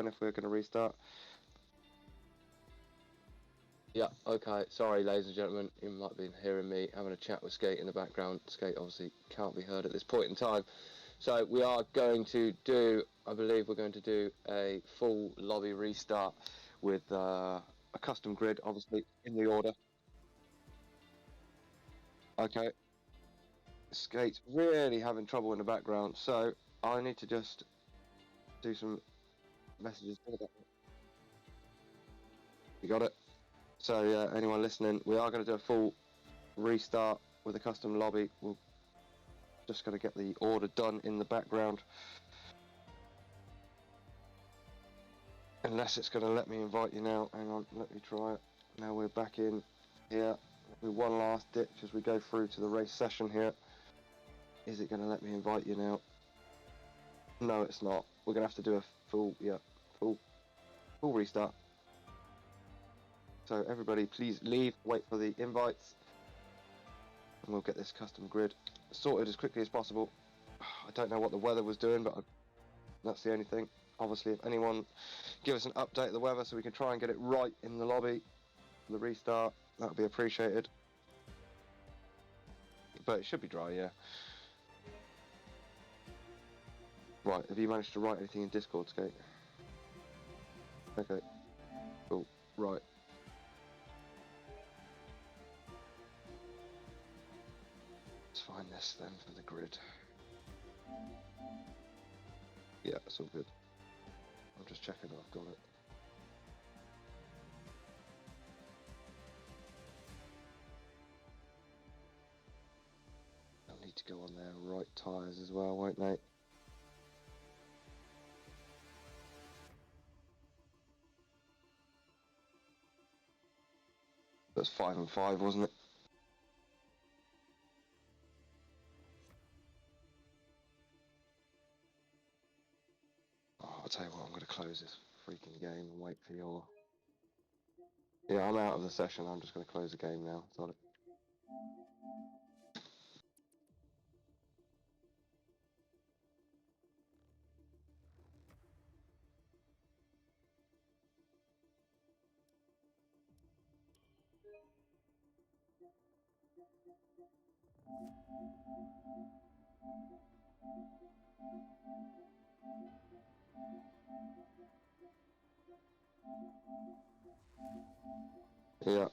if we're going to restart. Yeah, okay. Sorry, ladies and gentlemen. You might have been hearing me having a chat with Skate in the background. Skate obviously can't be heard at this point in time. So we are going to do, I believe we're going to do a full lobby restart with a custom grid, obviously, in the order. Okay. Skate's really having trouble in the background, so I need to just do some messages. You got it? So yeah, anyone listening, we are going to do a full restart with a custom lobby. We're just going to get the order done in the background. Unless it's going to let me invite you now. Hang on, let me try it. Now we're back in here. We one last ditch as we go through to the race session here. Is it going to let me invite you now? No, it's not. We're going to have to do a full restart. So everybody, please leave, wait for the invites, and we'll get this custom grid sorted as quickly as possible. I don't know what the weather was doing, but that's the only thing. Obviously, if anyone give us an update of the weather so we can try and get it right in the lobby for the restart, that would be appreciated. But it should be dry, yeah. Right, have you managed to write anything in Discord, Skate? Okay, cool, right. Let's find this then for the grid. Yeah, it's all good. I'm just checking I've got it. I'll need to go on their right tyres as well, won't they? That's 5 and 5, wasn't it? Oh, I'll tell you what, I'm going to close this freaking game and wait for your... Yeah, I'm out of the session. I'm just going to close the game now. Got it. Yeah.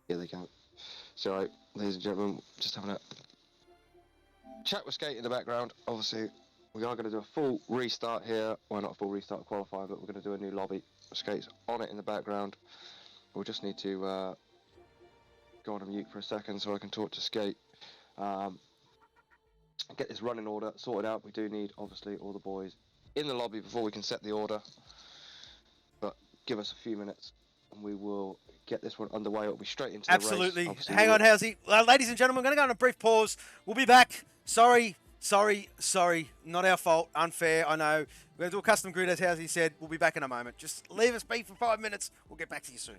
Here they go. So, ladies and gentlemen, just having a chat with Skate in the background. Obviously, we are going to do a full restart here. Well, not a full restart of qualifying, but we're going to do a new lobby. Skate's on it in the background. We'll just need to go on mute for a second so I can talk to Skate. Get this running order sorted out. We do need, obviously, all the boys in the lobby before we can set the order. But give us a few minutes and we will get this one underway. It'll be straight into the race. Absolutely. Hang on, Housey. Ladies and gentlemen, we're going to go on a brief pause. We'll be back. Sorry. Not our fault. Unfair, I know. We're going to do a custom grid, as Housey said. We'll be back in a moment. Just leave us be for 5 minutes. We'll get back to you soon.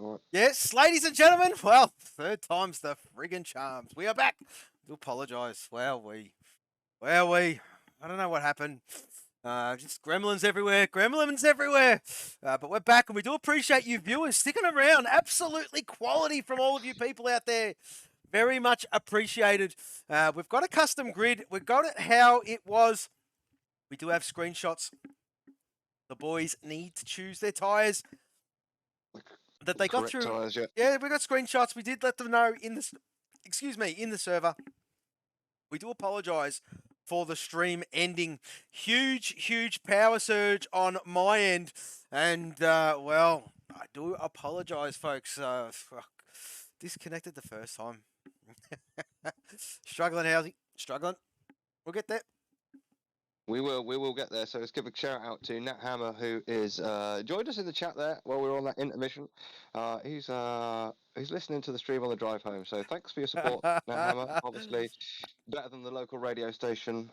All right. Yes, ladies and gentlemen. Well, third time's the friggin' charms. We are back. Do apologise. I don't know what happened. Just gremlins everywhere. Gremlins everywhere. But we're back, and we do appreciate you viewers sticking around. Absolutely quality from all of you people out there. Very much appreciated. We've got a custom grid. We've got it how it was. We do have screenshots. The boys need to choose their tyres that they got Correct through. tyres, yeah. Yeah, we got screenshots. We did let them know in the, in the server. We do apologise for the stream ending. Huge power surge on my end, and well, I do apologise, folks. Disconnected the first time. Struggling, Housey. Struggling. We'll get there. We will get there. So let's give a shout out to Nat Hammer, who is joined us in the chat there while we were on that intermission. He's listening to the stream on the drive home. So thanks for your support, Nat Hammer. Obviously, better than the local radio station.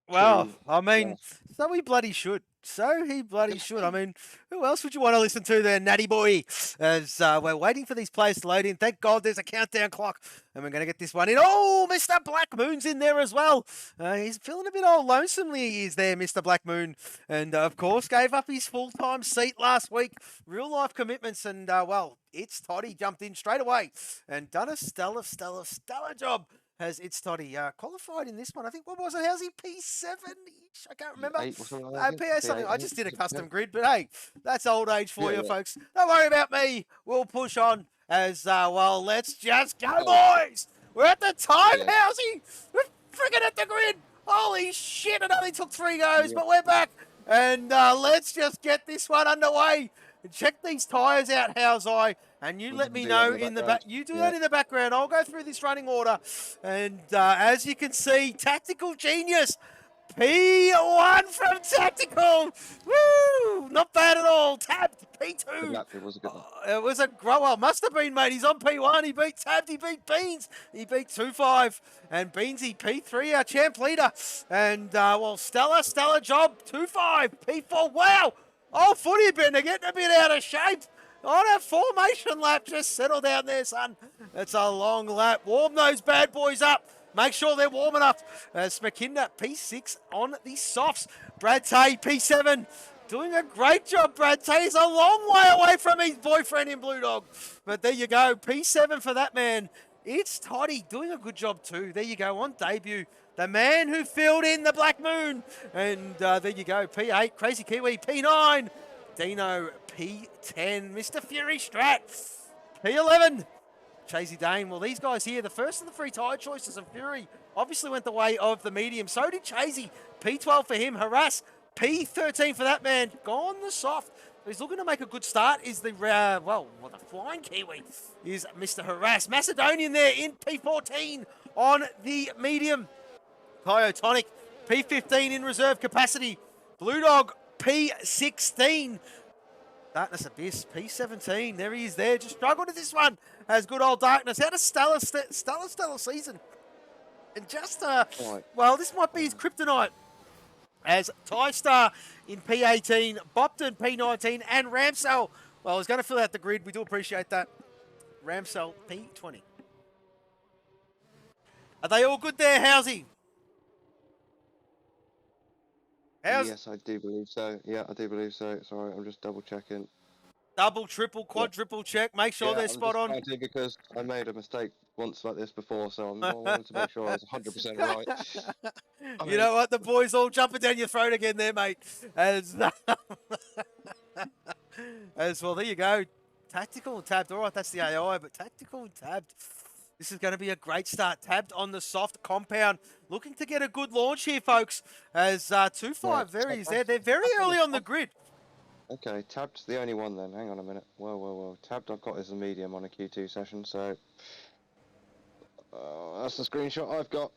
Well, True. I mean, so he bloody should. So he bloody should. I mean, who else would you want to listen to there, Natty Boy? As we're waiting for these players to load in. Thank God there's a countdown clock. And we're going to get this one in. Oh, Mr. Black Moon's in there as well. He's feeling a bit old lonesomely, he is there, Mr. Black Moon. And, of course, gave up his full-time seat last week. Real-life commitments. And, well, it's Toddy jumped in straight away and done a stellar job. Has It's Toddy qualified in this one? I think, what was it? How's he? P7-ish? I can't remember. P8 or something like that, something. P8, I just did a custom grid, but hey, that's old age for you, folks. Don't worry about me. We'll push on as, well, let's just go, boys. We're at the time, Housey. We're friggin' at the grid. Holy shit, it only took 3 goes, but we're back. And let's just get this one underway. Check these tyres out, how's I? And you let me know in the back. You do that in the background. I'll go through this running order. And as you can see, Tactical Genius. P1 from Tactical. Woo! Not bad at all. Tabbed P2. It was a good one. It was a grower. Must have been, mate. He's on P1. He beat Tabbed. He beat Beans. He beat 2-5. And Beansy, P3, our champ leader. And, well, stellar job. 2-5. P4. Wow. Oh, footy bender getting a bit out of shape. On a formation lap, just settle down there, son. It's a long lap. Warm those bad boys up. Make sure they're warm enough. As McKinnon, P6 on the softs. Brad Tay, P7. Doing a great job, Brad Tay. He's a long way away from his boyfriend in Blue Dog. But there you go. P7 for that man. It's Toddy doing a good job too. There you go, on debut. The man who filled in the Black Moon. And there you go. P8, Crazy Kiwi. P9, Dino. P10, Mr. Fury Strat. P11, Chasey Dane. Well, these guys here, the first of the 3 tyre choices of Fury, obviously went the way of the medium. So did Chasey. P12 for him. Harass. P13 for that man. Gone the soft. He's looking to make a good start. Is the, well, the flying Kiwi is Mr. Harass. Macedonian there in P14 on the medium. Kyotonic, P15 in reserve capacity. Blue Dog, P16. Darkness Abyss, P17. There he is there. Just struggled with this one. Has good old Darkness. Had a stellar season. And just, well, this might be his kryptonite. As Ty-Star in P18, Bopton P19, and Ramsell. Well, he's going to fill out the grid. We do appreciate that. Ramsell P20. Are they all good there, Housey? Yes, I do believe so. Yeah, I do believe so. Sorry, I'm just double checking. Double, triple, quadruple check. Make sure they're spot on. Because I made a mistake once like this before, so I wanted to make sure I was 100% right. You know what? The boys all jumping down your throat again there, mate. As well, there you go. Tactical and tabbed. All right, that's the AI, but tactical and tabbed. This is going to be a great start. Tabbed on the soft compound. Looking to get a good launch here, folks. As 2-5 there is there. They're very early on the grid. Okay, Tabbed's the only one then. Hang on a minute. Whoa. Tabbed I've got is a medium on a Q2 session, so... that's the screenshot I've got.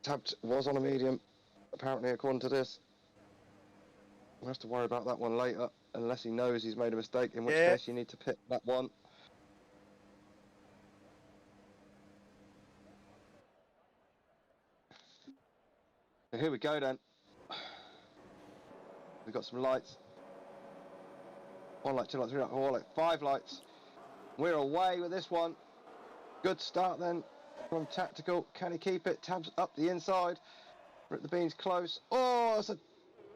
Tabbed was on a medium, apparently, according to this. We'll have to worry about that one later, unless he knows he's made a mistake, in which case you need to pick that one. So here we go then. We've got some lights. 1 light, 2 light, 3 light, 4 light, 5 lights. We're away with this one. Good start then from Tactical. Can he keep it? Tabs up the inside. Rip the beans close. Oh, it's a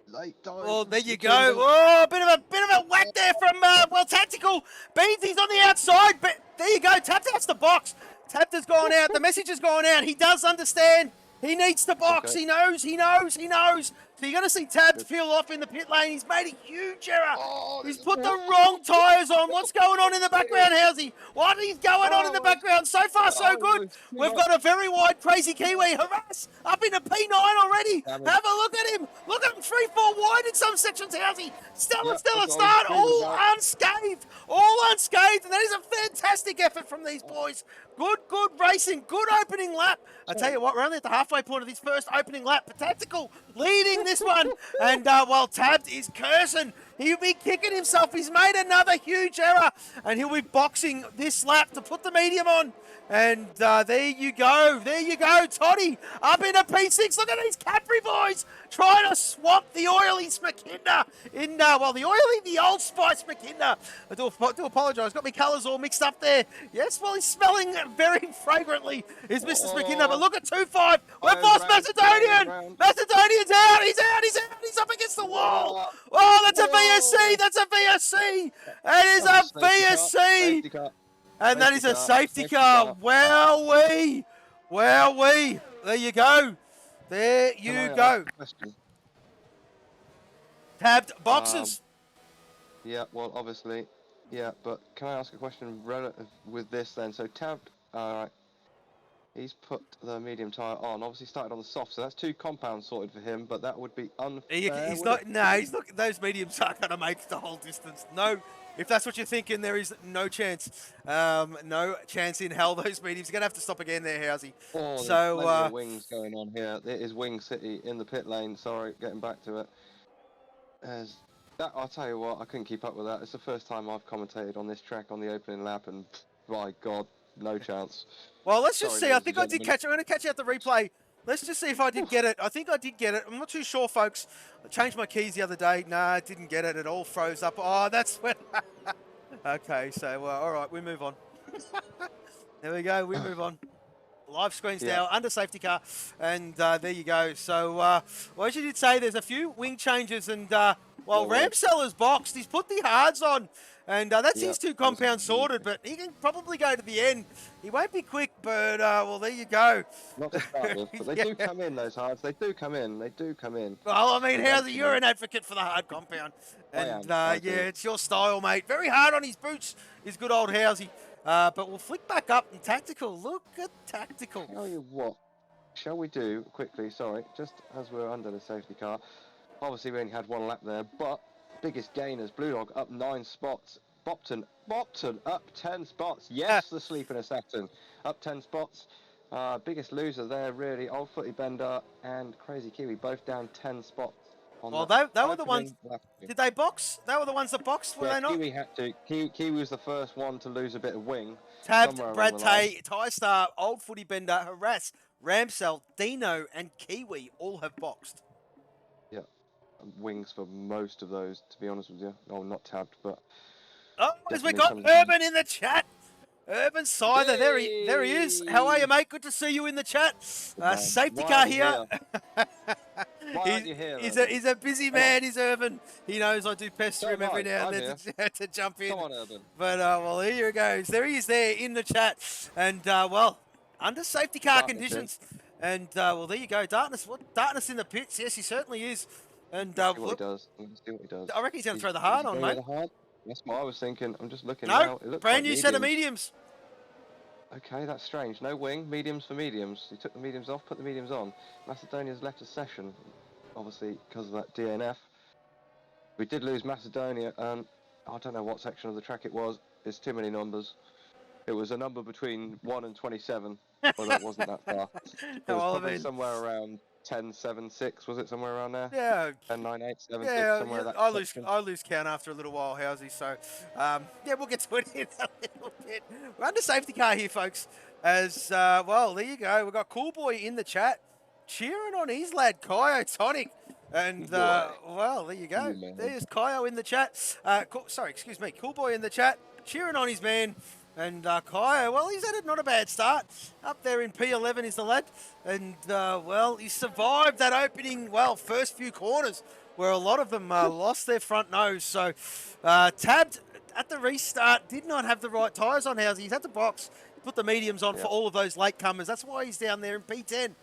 late dive. Oh, from there you go. Smckinda. Oh, a bit of a whack there from well, Tactical. Beansy's on the outside, but there you go. Tapped out's the box. Tapped has gone out. The message has gone out. He does understand. He needs to box. Okay. He knows. He knows. He knows. So you're going to see Tabbed peel off in the pit lane. He's made a huge error. Oh, He's put the wrong tyres on. What's going on in the background, Housey? What is going on in the background? So far, so good. We've got a very wide, crazy Kiwi. Harass up into P9 already. Have a look at him. Look at him, 3-4 wide in some sections, Housey. Stellar start, all unscathed. All unscathed. And that is a fantastic effort from these boys. Good racing. Good opening lap. I tell you what, we're only at the halfway point of this first opening lap. But Tactical leading this one. And while Tabbed is cursing, he'll be kicking himself. He's made another huge error. And he'll be boxing this lap to put the medium on. And there you go. There you go. Toddy up into P6. Look at these Capri boys trying to swap the oily Smckinda in, the Old Spice Smckinda. I do apologise. Got my colours all mixed up there. Yes, well, he's smelling very fragrantly, is Mr. Smckinda. But look at 2-5. We've lost Macedonian. Macedonian's out. He's out. He's out. He's up against the wall. Oh, that's a VSC. That's a VSC. That is a VSC. And that is a safety car. Wowee. Wowee. There you go. There you go. Tabbed boxes. Yeah, well, obviously. Yeah, but can I ask a question relative with this then? So Tabbed, alright. He's put the medium tyre on. Obviously started on the soft, so that's 2 compounds sorted for him, but that would be unfair. He's not, those mediums aren't going to make the whole distance. No. If that's what you're thinking, there is no chance. No chance in hell those mediums. You're going to have to stop again there, Housey. Oh, so, plenty of wings going on here. It is Wing City in the pit lane. Sorry, getting back to it. I'll tell you what, I couldn't keep up with that. It's the first time I've commentated on this track on the opening lap, and by God, no chance. Well, let's just see. I think I did catch it. I'm going to catch out the replay. Let's just see if I did get it. I think I did get it. I'm not too sure, folks. I changed my keys the other day. No, I didn't get it. It all froze up. Oh, that's when... Okay, so, all right, we move on. There we go. We move on. Live screens now, under safety car. And there you go. So, well, as you did say, there's a few wing changes. And, Ramseller's boxed. He's put the hards on. And that's his 2 compounds sorted, but he can probably go to the end. He won't be quick, but, well, there you go. Not to start with, but they do come in, those hards. They do come in. They do come in. Well, I mean, you're an advocate for the hard compound. And, yeah, it's your style, mate. Very hard on his boots is good old Housey. But we'll flick back up in Tactical. Look at Tactical. Tell you what, shall we do, quickly, sorry, just as we're under the safety car. Obviously, we only had 1 lap there, but... biggest gainers, Blue Dog up 9 spots. Bopton up 10 spots. Yes, the sleeping assassin up 10 spots. Biggest loser there, really. Old Footy Bender and Crazy Kiwi both down 10 spots. Well, they were the ones. Did they box? They were the ones that boxed, were they not? Kiwi had to. Kiwi was the first one to lose a bit of wing. Tabbed, Brad Tay, Ty Star, Old Footy Bender, Harass, Ramsell, Dino, and Kiwi all have boxed. Yeah. Wings for most of those, to be honest with you. Oh, not Tabbed, but... Oh, as we got Urban in the chat. Urban Scyther, there he is. How are you, mate? Good to see you in the chat. Safety car here. He's a busy man, he's Urban. He knows I do pester him every now and then to jump in. Come on, Urban. But, well, here he goes. There he is there in the chat. And, under safety car conditions. And, well, there you go. Darkness in the pits. Yes, he certainly is. And, see what he does. See what he does. I reckon he's going to throw the hard on, mate. That's what I was thinking. I'm just looking now. It looks brand like new set of mediums. Okay, that's strange. No wing, mediums for mediums. He took the mediums off, put the mediums on. Macedonia's left a session, obviously because of that DNF. We did lose Macedonia, and I don't know what section of the track it was. It's too many numbers. It was a number between 1 and 27. Well, that wasn't that far. It was probably somewhere around 10, 7, 6. Was it somewhere around there? Yeah. 10, 9, 8, 7, yeah, 6, somewhere that I lose count after a little while, Housey. So, yeah, we'll get to it in a little bit. We're under safety car here, folks. As, well, there you go. We've got Cool Boy in the chat cheering on his lad, Kyo Tonic. And, Boy. well, there you go. You man. There's Kaio in the chat. Sorry, excuse me. Cool Boy in the chat, cheering on his man. And Kaio, well, he's had not a bad start. Up there in P11 is the lad. And, well, he survived that opening, well, first few corners where a lot of them lost their front nose. So, tabbed at the restart, did not have the right tyres on Housey. He's had to box, put the mediums on for all of those latecomers. That's why he's down there in P10.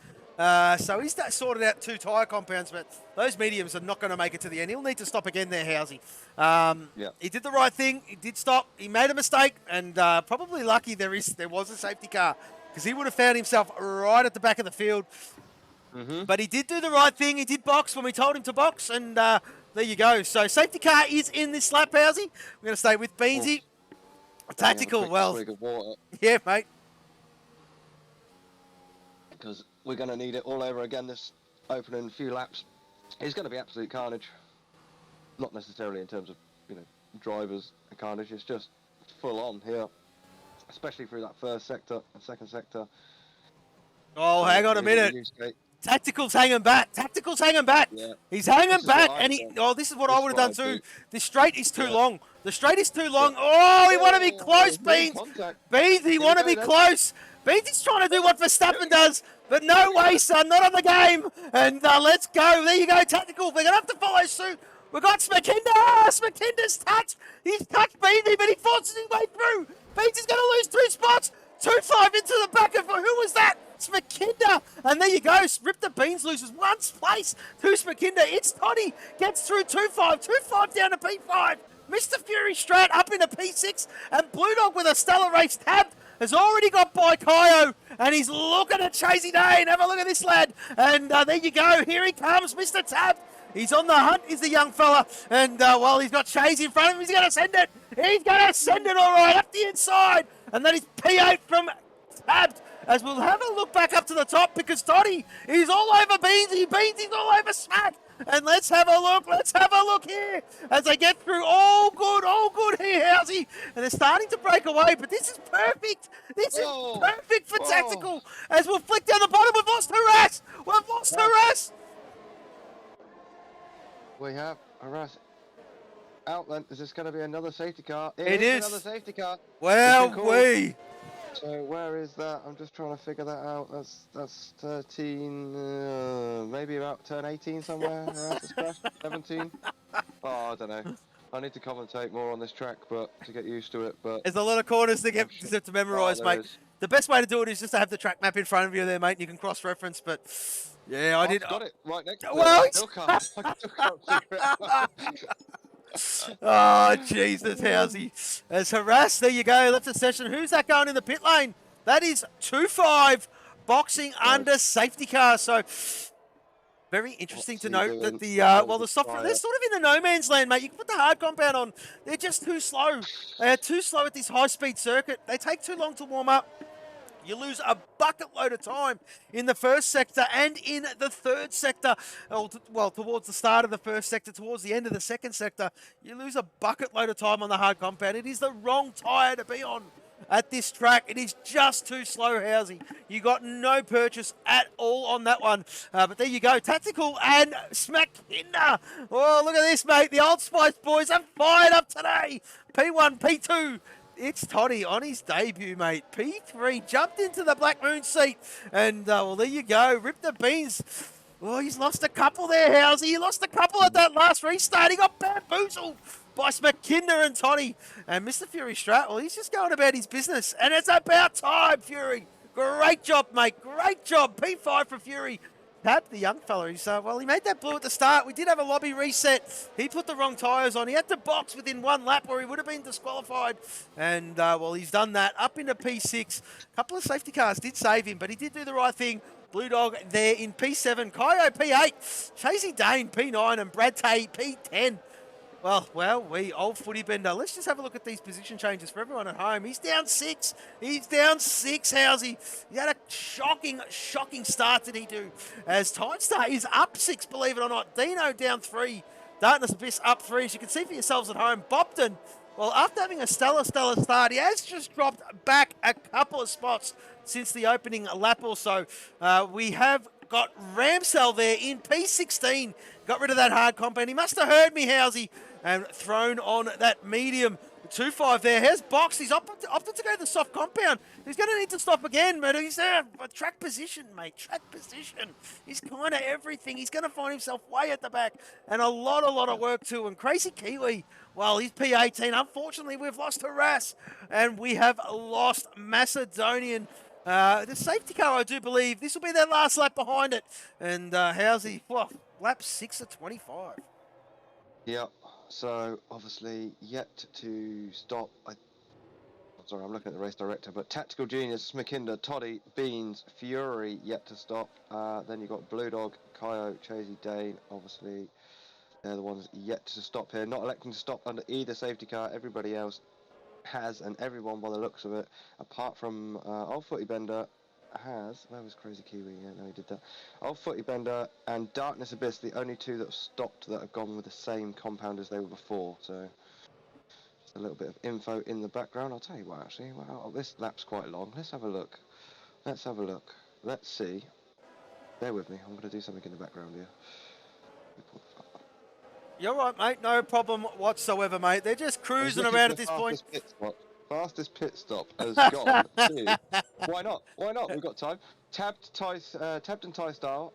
So he's sorted out 2 tyre compounds, but those mediums are not going to make it to the end. He'll need to stop again there, Housey. He did the right thing. He did stop. He made a mistake, and probably lucky there was a safety car, because he would have found himself right at the back of the field. But he did do the right thing. He did box when we told him to box, and there you go. So safety car is in this lap, Housey. We're going to stay with Beansy. Tactical, well, yeah, mate. Because we're going to need it all over again this opening few laps. It's going to be absolute carnage. Not necessarily in terms of, drivers and carnage. It's just full on here, especially through that first sector and second sector. Oh, hang on a minute. Tactical's hanging back. Tactical's hanging back. Yeah. He's hanging back, and this is what I would have done too. The straight is too long. The straight is too long. Oh, he want to be close, Beans. Beans, he want to be close. Beans is trying to do what Verstappen does, but no way, son, not on the game. And let's go. There you go, Tactical. They're going to have to follow suit. We've got Smakinda. Smakinda's touched. He's touched Beansy, but he forces his way through. Beans is going to lose 2 spots. 2-5 into the back of, who was that? Smakinda. And there you go. Rip the Beans loses 1 place to Smakinda. It's Toddy. Gets through 2-5. 2-5 down to P5. Mr. Fury Strat up into P6. And Blue Dog with a stellar race tab has already got by Kaio, and he's looking at Chasey Dane. Have a look at this lad. And there you go. Here he comes, Mr. Tab. He's on the hunt, is the young fella. And, well, he's got Chasey in front of him. He's going to send it. He's going to send it all right up the inside. And that is P8 from Tabbed. As we'll have a look back up to the top, because Toddy is all over Beansy. Beansy's all over Smack. And let's have a look. Let's have a look here as they get through. All good here, Housey. And they're starting to break away, but this is perfect. This is perfect for Tactical. As we'll flick down the bottom, we've lost Harass. We've lost Harass. We have Harass out then. Is this going to be another safety car? It is another safety car. Well, So where is that? I'm just trying to figure that out. That's 13, maybe about turn 18 somewhere. 17. Oh, I don't know. I need to commentate more on this track, but to get used to it. But there's a lot of corners to memorise, mate. The best way to do it is just to have the track map in front of you there, mate, and you can cross-reference. But yeah, I did. Got it right next to me. Well, I still can't figure it out. Oh, Jesus, Housey. As Harass, there you go, left the session. Who's that going in the pit lane? That is 2-5, boxing under safety car. So, very interesting to note that the software, they're sort of in the no man's land, mate. You can put the hard compound on. They're just too slow. They are too slow at this high-speed circuit. They take too long to warm up. You lose a bucket load of time in the first sector and in the third sector. Well, towards the start of the first sector, towards the end of the second sector, you lose a bucket load of time on the hard compound. It is the wrong tyre to be on at this track. It is just too slow, Housey. You got no purchase at all on that one. But there you go. Tactical and Smack Kinder. Oh, look at this, mate. The Old Spice boys are fired up today. P1, P2. It's Toddy on his debut, mate. P3 jumped into the Black Moon seat. And, well, there you go. Rip the Beans. Oh, he's lost a couple there, Housey. He lost a couple at that last restart. He got bamboozled by Smakinder and Toddy. And Mr. Fury Strat, well, he's just going about his business. And it's about time, Fury. Great job, mate. Great job. P5 for Fury. Tab, the young fella, he made that blue at the start. We did have a lobby reset. He put the wrong tyres on. He had to box within 1 lap or he would have been disqualified. And, well, he's done that. Up into P6. A couple of safety cars did save him, but he did do the right thing. Blue Dog there in P7. Kaio P8. Chasey Dane P9 and Brad Tay P10. Well, we old footy bender. Let's just have a look at these position changes for everyone at home. He's down 6. He's down 6, Housey. He had a shocking start, did he do? As Tidestar is up 6, believe it or not. Dino down 3. Darkness Abyss up 3. As you can see for yourselves at home, Bopton, well, after having a stellar start, he has just dropped back a couple of spots since the opening lap or so. We have got Ramsell there in P16. Got rid of that hard compound. He must have heard me, Housey, and thrown on that medium. 2-5 there. Here's Box. He's opted to go to the soft compound. He's going to need to stop again, but he's there. Track position, mate. Track position. He's kind of everything. He's going to find himself way at the back, and a lot of work too. And Crazy Kiwi, well, he's P18. Unfortunately, we've lost Harass, and we have lost Macedonian. The safety car, I do believe, this will be their last lap behind it. And Housey, well, lap 6 of 25. Yep. So obviously yet to stop. I'm sorry, I'm looking at the race director, but Tactical Genius, Smakinda, Toddy, Beans, Fury yet to stop. Then you've got Blue Dog, Kyo, Chasey, Dane. Obviously, they're the ones yet to stop here. Not electing to stop under either safety car. Everybody else has, and everyone by the looks of it, apart from Old Footy Bender, has. Where was Crazy Kiwi? Yeah, no, he did that. Old Footy Bender and Darkness Abyss, the only two that have stopped that have gone with the same compound as they were before. So, just a little bit of info in the background. I'll tell you what, actually. Well, this lap's quite long. Let's have a look. Let's have a look. Let's see. Bear with me. I'm going to do something in the background here. You're right, mate. No problem whatsoever, mate. They're just cruising around at this point. Fastest pit stop has gone to. Why not? Why not? We've got time. Tabbed and Tie Star.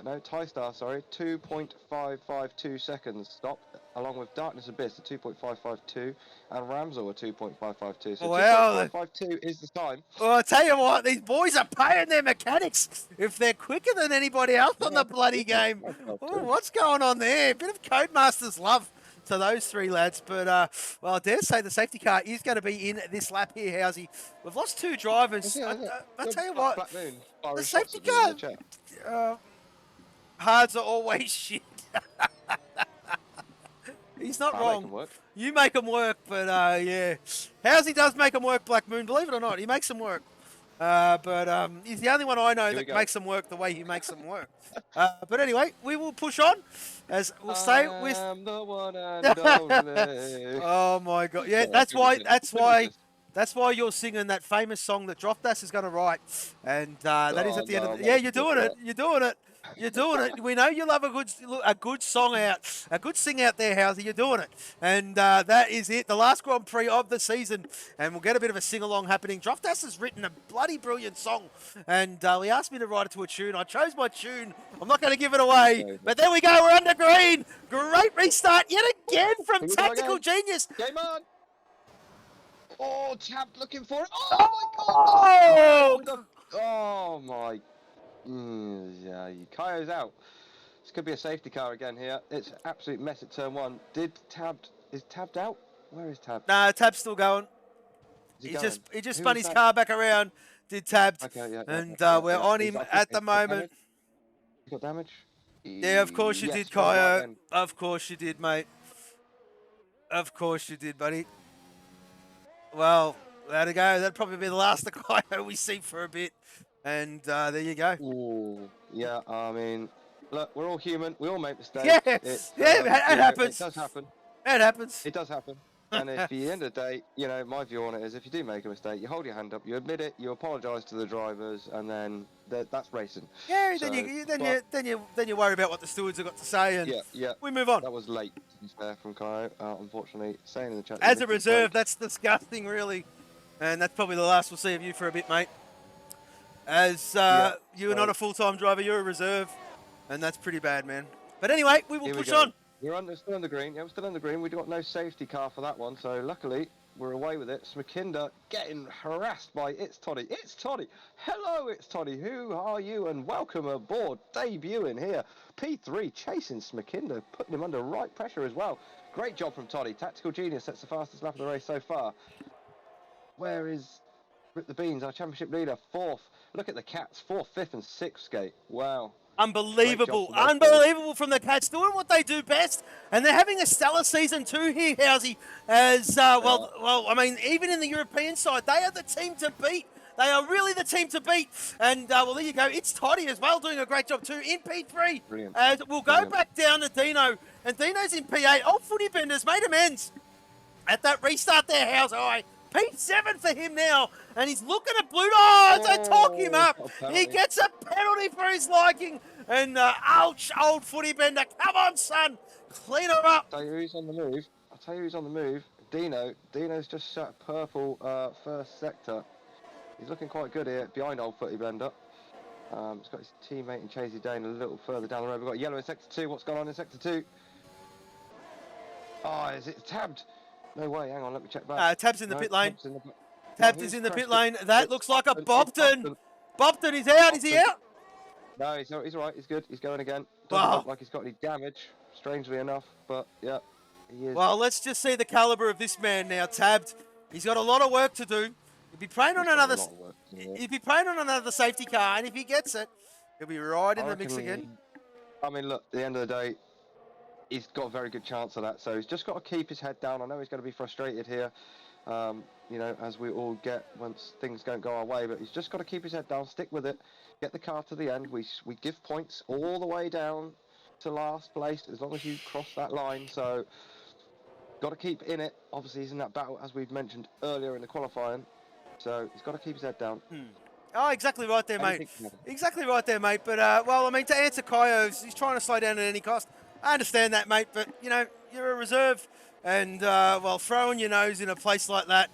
No, Tie Star. Sorry, 2.552 seconds stop, along with Darkness Abyss at 2.552 and Ramsel at 2.552. So wow. 2.552 is the time. Well, I tell you what, these boys are paying their mechanics if they're quicker than anybody else on the bloody game. Ooh, what's going on there? A bit of Codemasters love to those three lads, but well, I dare say the safety car is going to be in this lap here, Housey. We've lost two drivers. I tell you what, the safety car, hards are always shit. He's not wrong. You make them work, but yeah, Housey does make them work. Black Moon, believe it or not, he makes them work. But he's the only one I know that makes them work the way he makes them work. But anyway, we will push on, as we'll stay with. The one and only. Oh my God! Yeah, that's why you're singing that famous song that Droftas is going to write, and that is at the end of the. Yeah, you're doing it. You're doing it. You're doing it. We know you love a good song out, a good sing out there, Housey. You're doing it, and that is it. The last Grand Prix of the season, and we'll get a bit of a sing along happening. Droftas has written a bloody brilliant song, and he asked me to write it to a tune. I chose my tune. I'm not going to give it away, but there we go. We're under green. Great restart yet again from Tactical Genius. Game on. Oh, Tabbed looking for it. Oh my God! Oh my. Yeah, Kyo's out. This could be a safety car again here. It's an absolute mess at turn one. Is Tabbed out? Where is Tabbed? Nah, Tabbed's still going. He just spun his car back around. Did Tabbed. Okay, yeah. And we're on him at the moment. You got damage? Yeah, of course you did, Kyo. Of course you did, mate. Of course you did, buddy. Well, there to go. That'd probably be the last of Kyo we see for a bit. And there you go. Ooh, yeah, I mean, look, we're all human. We all make mistakes. Yeah, it happens. It does happen. It happens. It does happen. And if at the end of the day, you know, my view on it is if you do make a mistake, you hold your hand up, you admit it, you apologise to the drivers, and then that's racing. Yeah, so, then you worry about what the stewards have got to say, and we move on. That was late, to be fair, from Kyo. Unfortunately, saying in the chat. As a reserve, that's disgusting, really. And that's probably the last we'll see of you for a bit, mate. As you're not a full-time driver, you're a reserve, and that's pretty bad, man. But anyway, we will push on. We're still on the green. Yeah, we're still on the green. We've got no safety car for that one, so luckily we're away with it. Smakinda getting harassed by It's Toddy. It's Toddy. Hello, It's Toddy. Who are you? And welcome aboard. Debuting here. P3 chasing Smakinda, putting him under right pressure as well. Great job from Toddy. Tactical Genius sets the fastest lap of the race so far. Where is Rip the Beans, our championship leader? Fourth. Look at the Cats. 4th, 5th, and 6th skate. Wow. Unbelievable. Unbelievable from the Cats, doing what they do best. And they're having a stellar season too here, Housey. As, well, I mean, even in the European side, they are the team to beat. They are really the team to beat. And, well, there you go. It's Toddy as well, doing a great job too in P3. Brilliant. And we'll go back down to Dino. And Dino's in P8. Old Footy Benders made amends at that restart there, House. P7 for him now, and he's looking at blue. Oh, don't talk him up. Got a penalty. He gets a penalty for his liking, and ouch, old footy bender. Come on, son, clean her up. I'll tell you who's on the move. I'll tell you who's on the move. Dino. Dino's just shot purple first sector. He's looking quite good here behind old footy bender. He's got his teammate in Chasey Dane a little further down the road. We've got yellow in sector 2. What's going on in sector 2? Oh, is it tabbed? No way, hang on, let me check back. Tab's in the pit lane. Tabbed is in the pit lane. That looks like a Bobton. Bobton is out. Is he out? No, he's all right. He's good. He's going again. Wow. Doesn't look like he's got any damage, strangely enough. But yeah, he is. Well, let's just see the caliber of this man now. Tabbed. He's got a lot of work to do. He'll be praying on another. He'll be praying on another safety car, and if he gets it, he'll be right in the mix again. I mean, look. At the end of the day, he's got a very good chance of that. So he's just got to keep his head down. I know he's going to be frustrated here. You know, as we all get once things don't go our way, but he's just got to keep his head down, stick with it, get the car to the end. We give points all the way down to last place as long as you cross that line. So got to keep in it. Obviously, he's in that battle as we've mentioned earlier in the qualifying. So he's got to keep his head down. Oh, exactly right there, mate. Exactly right there, mate. But well, I mean, to answer Kaio's, he's trying to slow down at any cost. I understand that, mate. But you know, you're a reserve. And, well, throwing your nose in a place like that,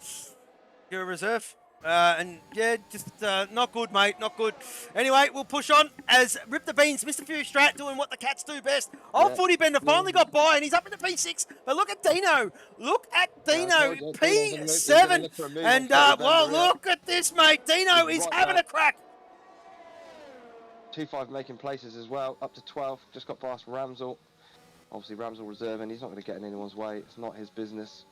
you're a reserve. And, yeah, just not good, mate, not good. Anyway, we'll push on as Rip the Beans, Mr. Fury Strat doing what the Cats do best. Old Footy Bender finally got by, and he's up into P6. But look at Dino. Look at Dino, P7. And, well, look at this, mate. Dino is having a crack. 2-5 making places as well, up to 12. Just got past Ramsell. Obviously, Ramsell reserve, and he's not going to get in anyone's way. It's not his business.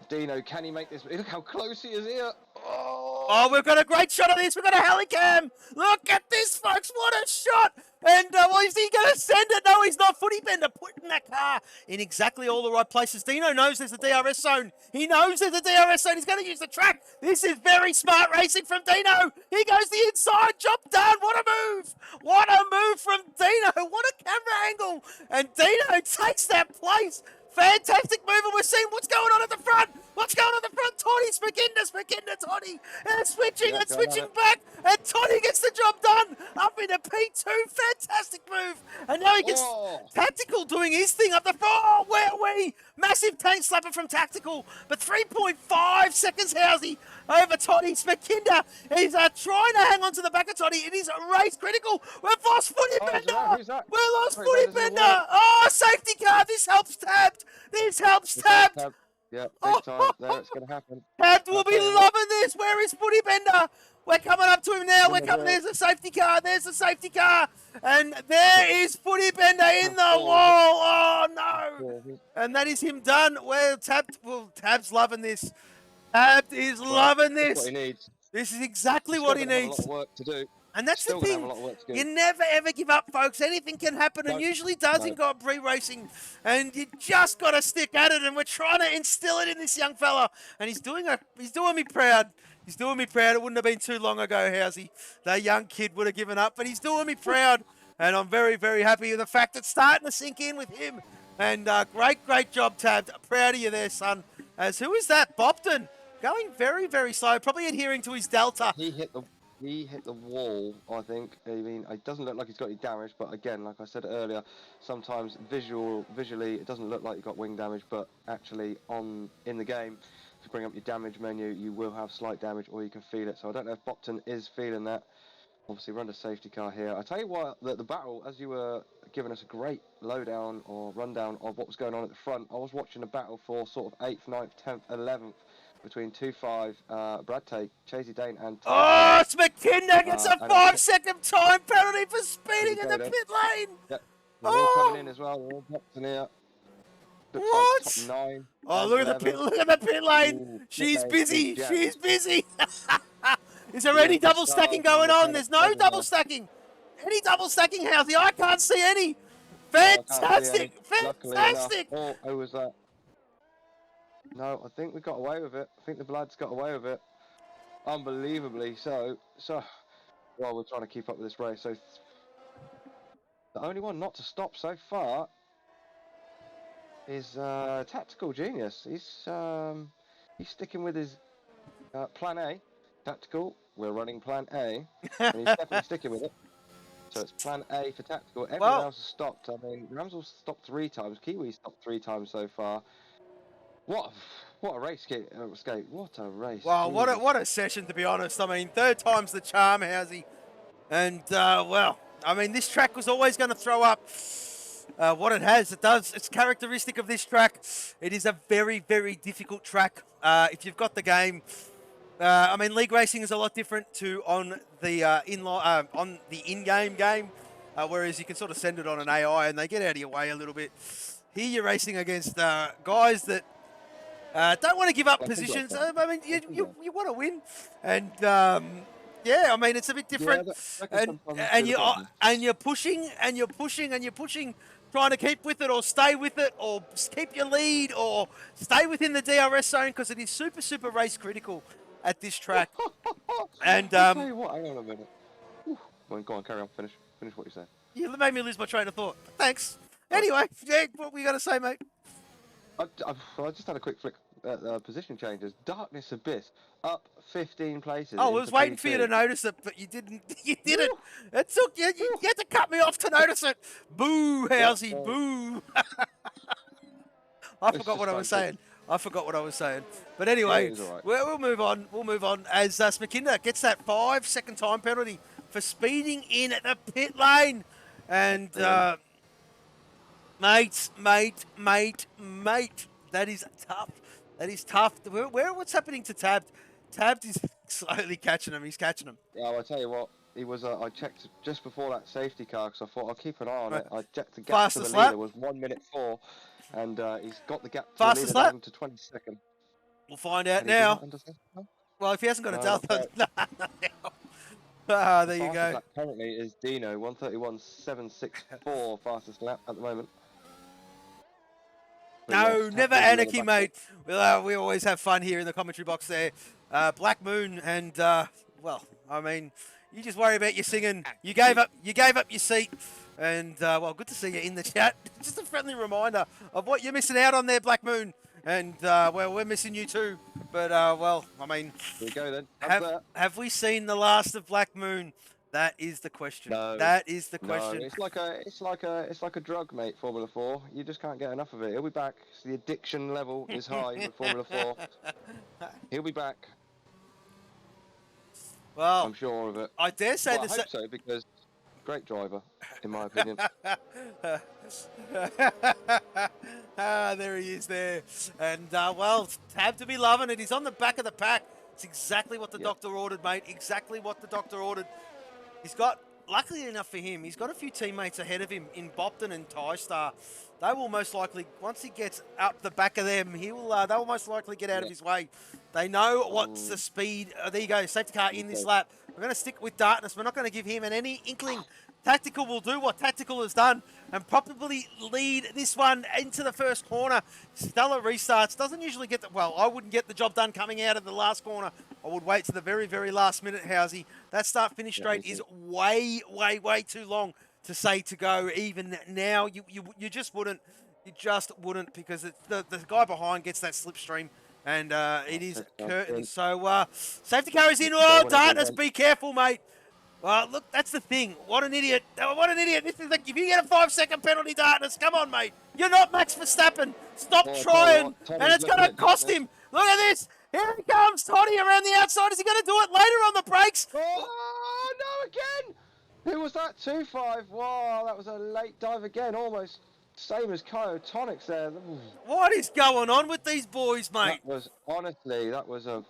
Dino, can he make this? Look how close he is here. Oh, we've got a great shot of this. We've got a helicam. Look at this, folks. What a shot. And, well, is he going to send it? No, he's not. Footy Bender putting that car in exactly all the right places. Dino knows there's a DRS zone. He knows there's a DRS zone. He's going to use the track. This is very smart racing from Dino. He goes the inside. Job done. What a move. What a move from Dino. What a camera angle. And Dino takes that place. Fantastic move, and we're seeing what's going on at the front. What's going on at the front? Toddy, Smakinda, Toddy. And switching back. And Toddy gets the job done. Up into P2. Fantastic move. And now he gets Tactical doing his thing up the front. Oh, where are we? Massive tank slapper from Tactical. But 3.5 seconds, Housey, over Toddy. Smakinda is trying to hang on to the back of Toddy. It is race critical. We've lost Footy Bender. Who's that? We lost Footy Bender. Oh, safety car. This helps Tabbed. This helps Tabbed. Yeah, big time. There, it's going to happen. Tabbed will be loving this. Where is Footy Bender? We're coming up to him now. We're coming. There's a safety car. There's a safety car. And there is Footy Bender in the wall. Oh, no. And that is him done. Well, Tabbed's loving this. Tabbed is loving this. That's what he needs. This is exactly what he needs. A lot of work to do. And that's the thing. You never, ever give up, folks. Anything can happen, and usually does in Grand Prix racing. And you just got to stick at it, and we're trying to instill it in this young fella. And he's doing me proud. He's doing me proud. It wouldn't have been too long ago, Housey. That young kid would have given up, but he's doing me proud. And I'm very, very happy with the fact it's starting to sink in with him. And great job, Tabbed. Proud of you there, son. As who is that? Bopton. Going very, very slow. Probably adhering to his delta. He hit the wall, I think. I mean, it doesn't look like he's got any damage, but again, like I said earlier, sometimes visually, it doesn't look like you got wing damage, but actually in the game, if you bring up your damage menu, you will have slight damage, or you can feel it. So I don't know if Bopton is feeling that. Obviously, we're under safety car here. I tell you what, the battle, as you were giving us a great lowdown or rundown of what was going on at the front, I was watching a battle for sort of 8th, 9th, 10th, 11th. Between 2-5, Brad Tate, Chasey Dane, and... Oh, Smakinda gets a 5-second time penalty for speeding in the pit lane! Yep. They're all coming in as well, they're all boxing here. What? Top 9. Oh, look at the pit lane! Ooh, she's busy! She's busy! Is there any double stacking going on? There's no double stacking! Any double stacking, Housey? I can't see any! Fantastic! Fantastic! Oh, who was that? No, I think we got away with it. I think the Bloods got away with it. Unbelievably so. Well, we're trying to keep up with this race. So, the only one not to stop so far is Tactical Genius. He's He's sticking with his plan A, tactical. We're running plan A, and he's definitely sticking with it. So it's plan A for tactical. Everyone Well, else has stopped. I mean, Ramsell's stopped 3 times. Kiwi stopped 3 times so far. What a race, Skate. What a race. well, Jesus. what a session, to be honest. I mean, third time's the charm, Housey. And, well, I mean, this track was always going to throw up what it has. It does. It's characteristic of this track. It is a very, very difficult track. If you've got the game, I mean, league racing is a lot different to on the in-game game, whereas you can sort of send it on an AI and they get out of your way a little bit. Here you're racing against guys that don't want to give up positions. I mean, you want to win, and yeah, I mean it's a bit different, and you're pushing and you're pushing and you're pushing, trying to keep with it or stay with it or keep your lead or stay within the DRS zone because it is super race critical at this track. And I'll tell you what, hang on a minute. Well, go on, carry on. Finish what you said. You made me lose my train of thought. Thanks. Anyway, yeah, what were you going to say, mate? I just had a quick flick at position changes. Darkness Abyss up 15 places. Oh, I was waiting for you to notice it, but you didn't. You didn't. It took you. You had to cut me off to notice it. Boo, Housey, boo. I forgot what I was saying. But anyway, we'll move on. We'll move on as Smakinda gets that 5-second time penalty for speeding in at the pit lane. And, mate, that is tough. That is tough. What's happening to Tabbed? Tabbed is slowly catching him. He's catching him. Yeah, I'll tell you what. He was. I checked just before that safety car because I thought I'll keep an eye on it. I checked the gap to the leader was 1 minute 4, and he's got the gap to the leader down to 22nd. We'll find out now. Well, if he hasn't got a delta, there you go. Lap currently is Dino 1:31.764 fastest lap at the moment. No, never anarchy, mate. We always have fun here in the commentary box there. Black Moon and, well, I mean, you just worry about your singing. You gave up your seat. And, well, good to see you in the chat. Just a friendly reminder of what you're missing out on there, Black Moon. And, well, we're missing you too. But, well, I mean... Here we go then. Have we seen the last of Black Moon? That is the question. No, that is the question. No, it's like a drug, mate. Formula 4. You just can't get enough of it. He'll be back. The addiction level is high with Formula 4. He'll be back. Well, I'm sure of it. I dare say I hope so because great driver, in my opinion. There he is there, and well, Tab to be loving it. He's on the back of the pack. It's exactly what the doctor ordered, mate. Exactly what the doctor ordered. He's got, luckily enough for him, he's got a few teammates ahead of him in Bopton and TieStar. They will most likely, once he gets up the back of them, they will most likely get out of his way. They know what's the speed. There you go, safety car in this lap. We're going to stick with Darkness. We're not going to give him any inkling. Tactical will do what Tactical has done and probably lead this one into the first corner. Stellar restarts. Doesn't usually get well, I wouldn't get the job done coming out of the last corner. I would wait to the very last minute, Housey. That start-finish straight is way too long to say to go even now. You just wouldn't. You just wouldn't because the guy behind gets that slipstream. And it is curtain. So safety car is in. Oh, Darkness, be careful, mate. Well, look, that's the thing. What an idiot. What an idiot. This is like, if you get a 5-second penalty, Darkness, come on, mate. You're not Max Verstappen. Stop trying. And it's going to cost him. Look at this. Here he comes. Toddy around the outside. Is he going to do it later on the brakes? Oh, no, again. Who was that? 2-5. Wow, that was a late dive again. Almost same as Kyotonics there. What is going on with these boys, mate? That was a...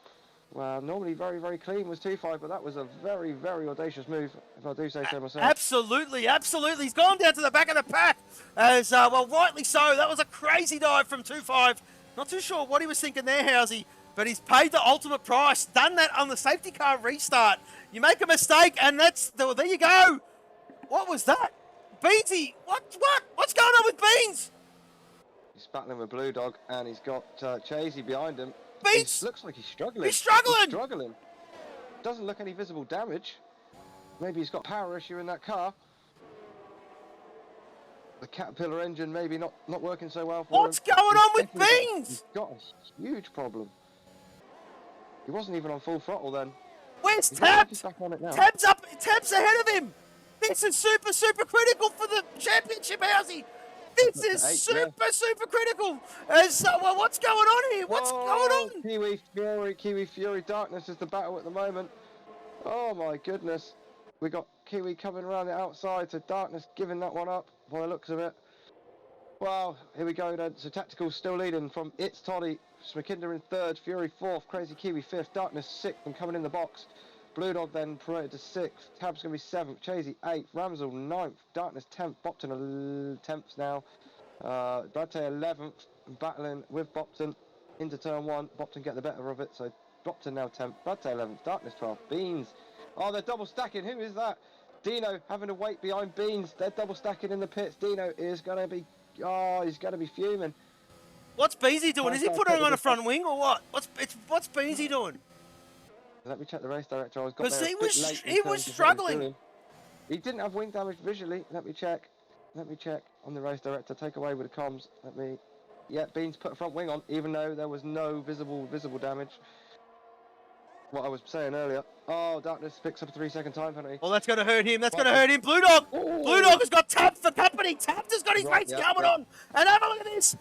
Well, normally very clean was 2-5, but that was a very audacious move, if I do say so myself. Absolutely. He's gone down to the back of the pack, as well, rightly so. That was a crazy dive from 2-5. Not too sure what he was thinking there, Housey, but he's paid the ultimate price. Done that on the safety car restart. You make a mistake, and there you go. What was that? Beansy, what's going on with Beans? He's battling with Blue Dog, and he's got Chasey behind him. Beans! Looks like he's struggling. He's struggling! Doesn't look any visible damage. Maybe he's got power issue in that car. The Caterpillar engine maybe not working so well for him. What's going on with Beans? He's got a huge problem. He wasn't even on full throttle then. Where's He's like he's Tabs? back on it now. Tab's up. Tab's ahead of him. This is super critical for the championship, Housey. This is super critical. So, well, what's going on here? What's going on? Kiwi Fury, Darkness is the battle at the moment. Oh my goodness. We got Kiwi coming around the outside, so Darkness giving that one up by the looks of it. Well, here we go then. So Tactical still leading from It's Toddy, Smakinda in third, Fury fourth, Crazy Kiwi fifth, Darkness sixth and coming in the box. Blue Dog then promoted to sixth, Tab's going to be seventh, Chasey eighth, Ramsel ninth, Darkness 10th, Bopton 10th now, Bradtay 11th, battling with Bopton into turn one. Bopton get the better of it, so Bopton now 10th, Bradtay 11th, Darkness 12th, Beans. Oh, they're double stacking. Who is that? Dino having to wait behind Beans. They're double stacking in the pits. Dino is going to be, he's going to be fuming. What's Beansy doing? Is he putting on a front wing or what? What's Beansy doing? Let me check the race director. Because he was struggling. He didn't have wing damage visually. Let me check on the race director. Take away with the comms. Yeah, Beans put a front wing on, even though there was no visible damage. What I was saying earlier. Oh, Darkness picks up a 3-second time penalty. Oh, that's going to hurt him. That's going to hurt him. Blue Dog. Ooh. Blue Dog has got Tab for company. Tab has got his race coming on. And have a look at this.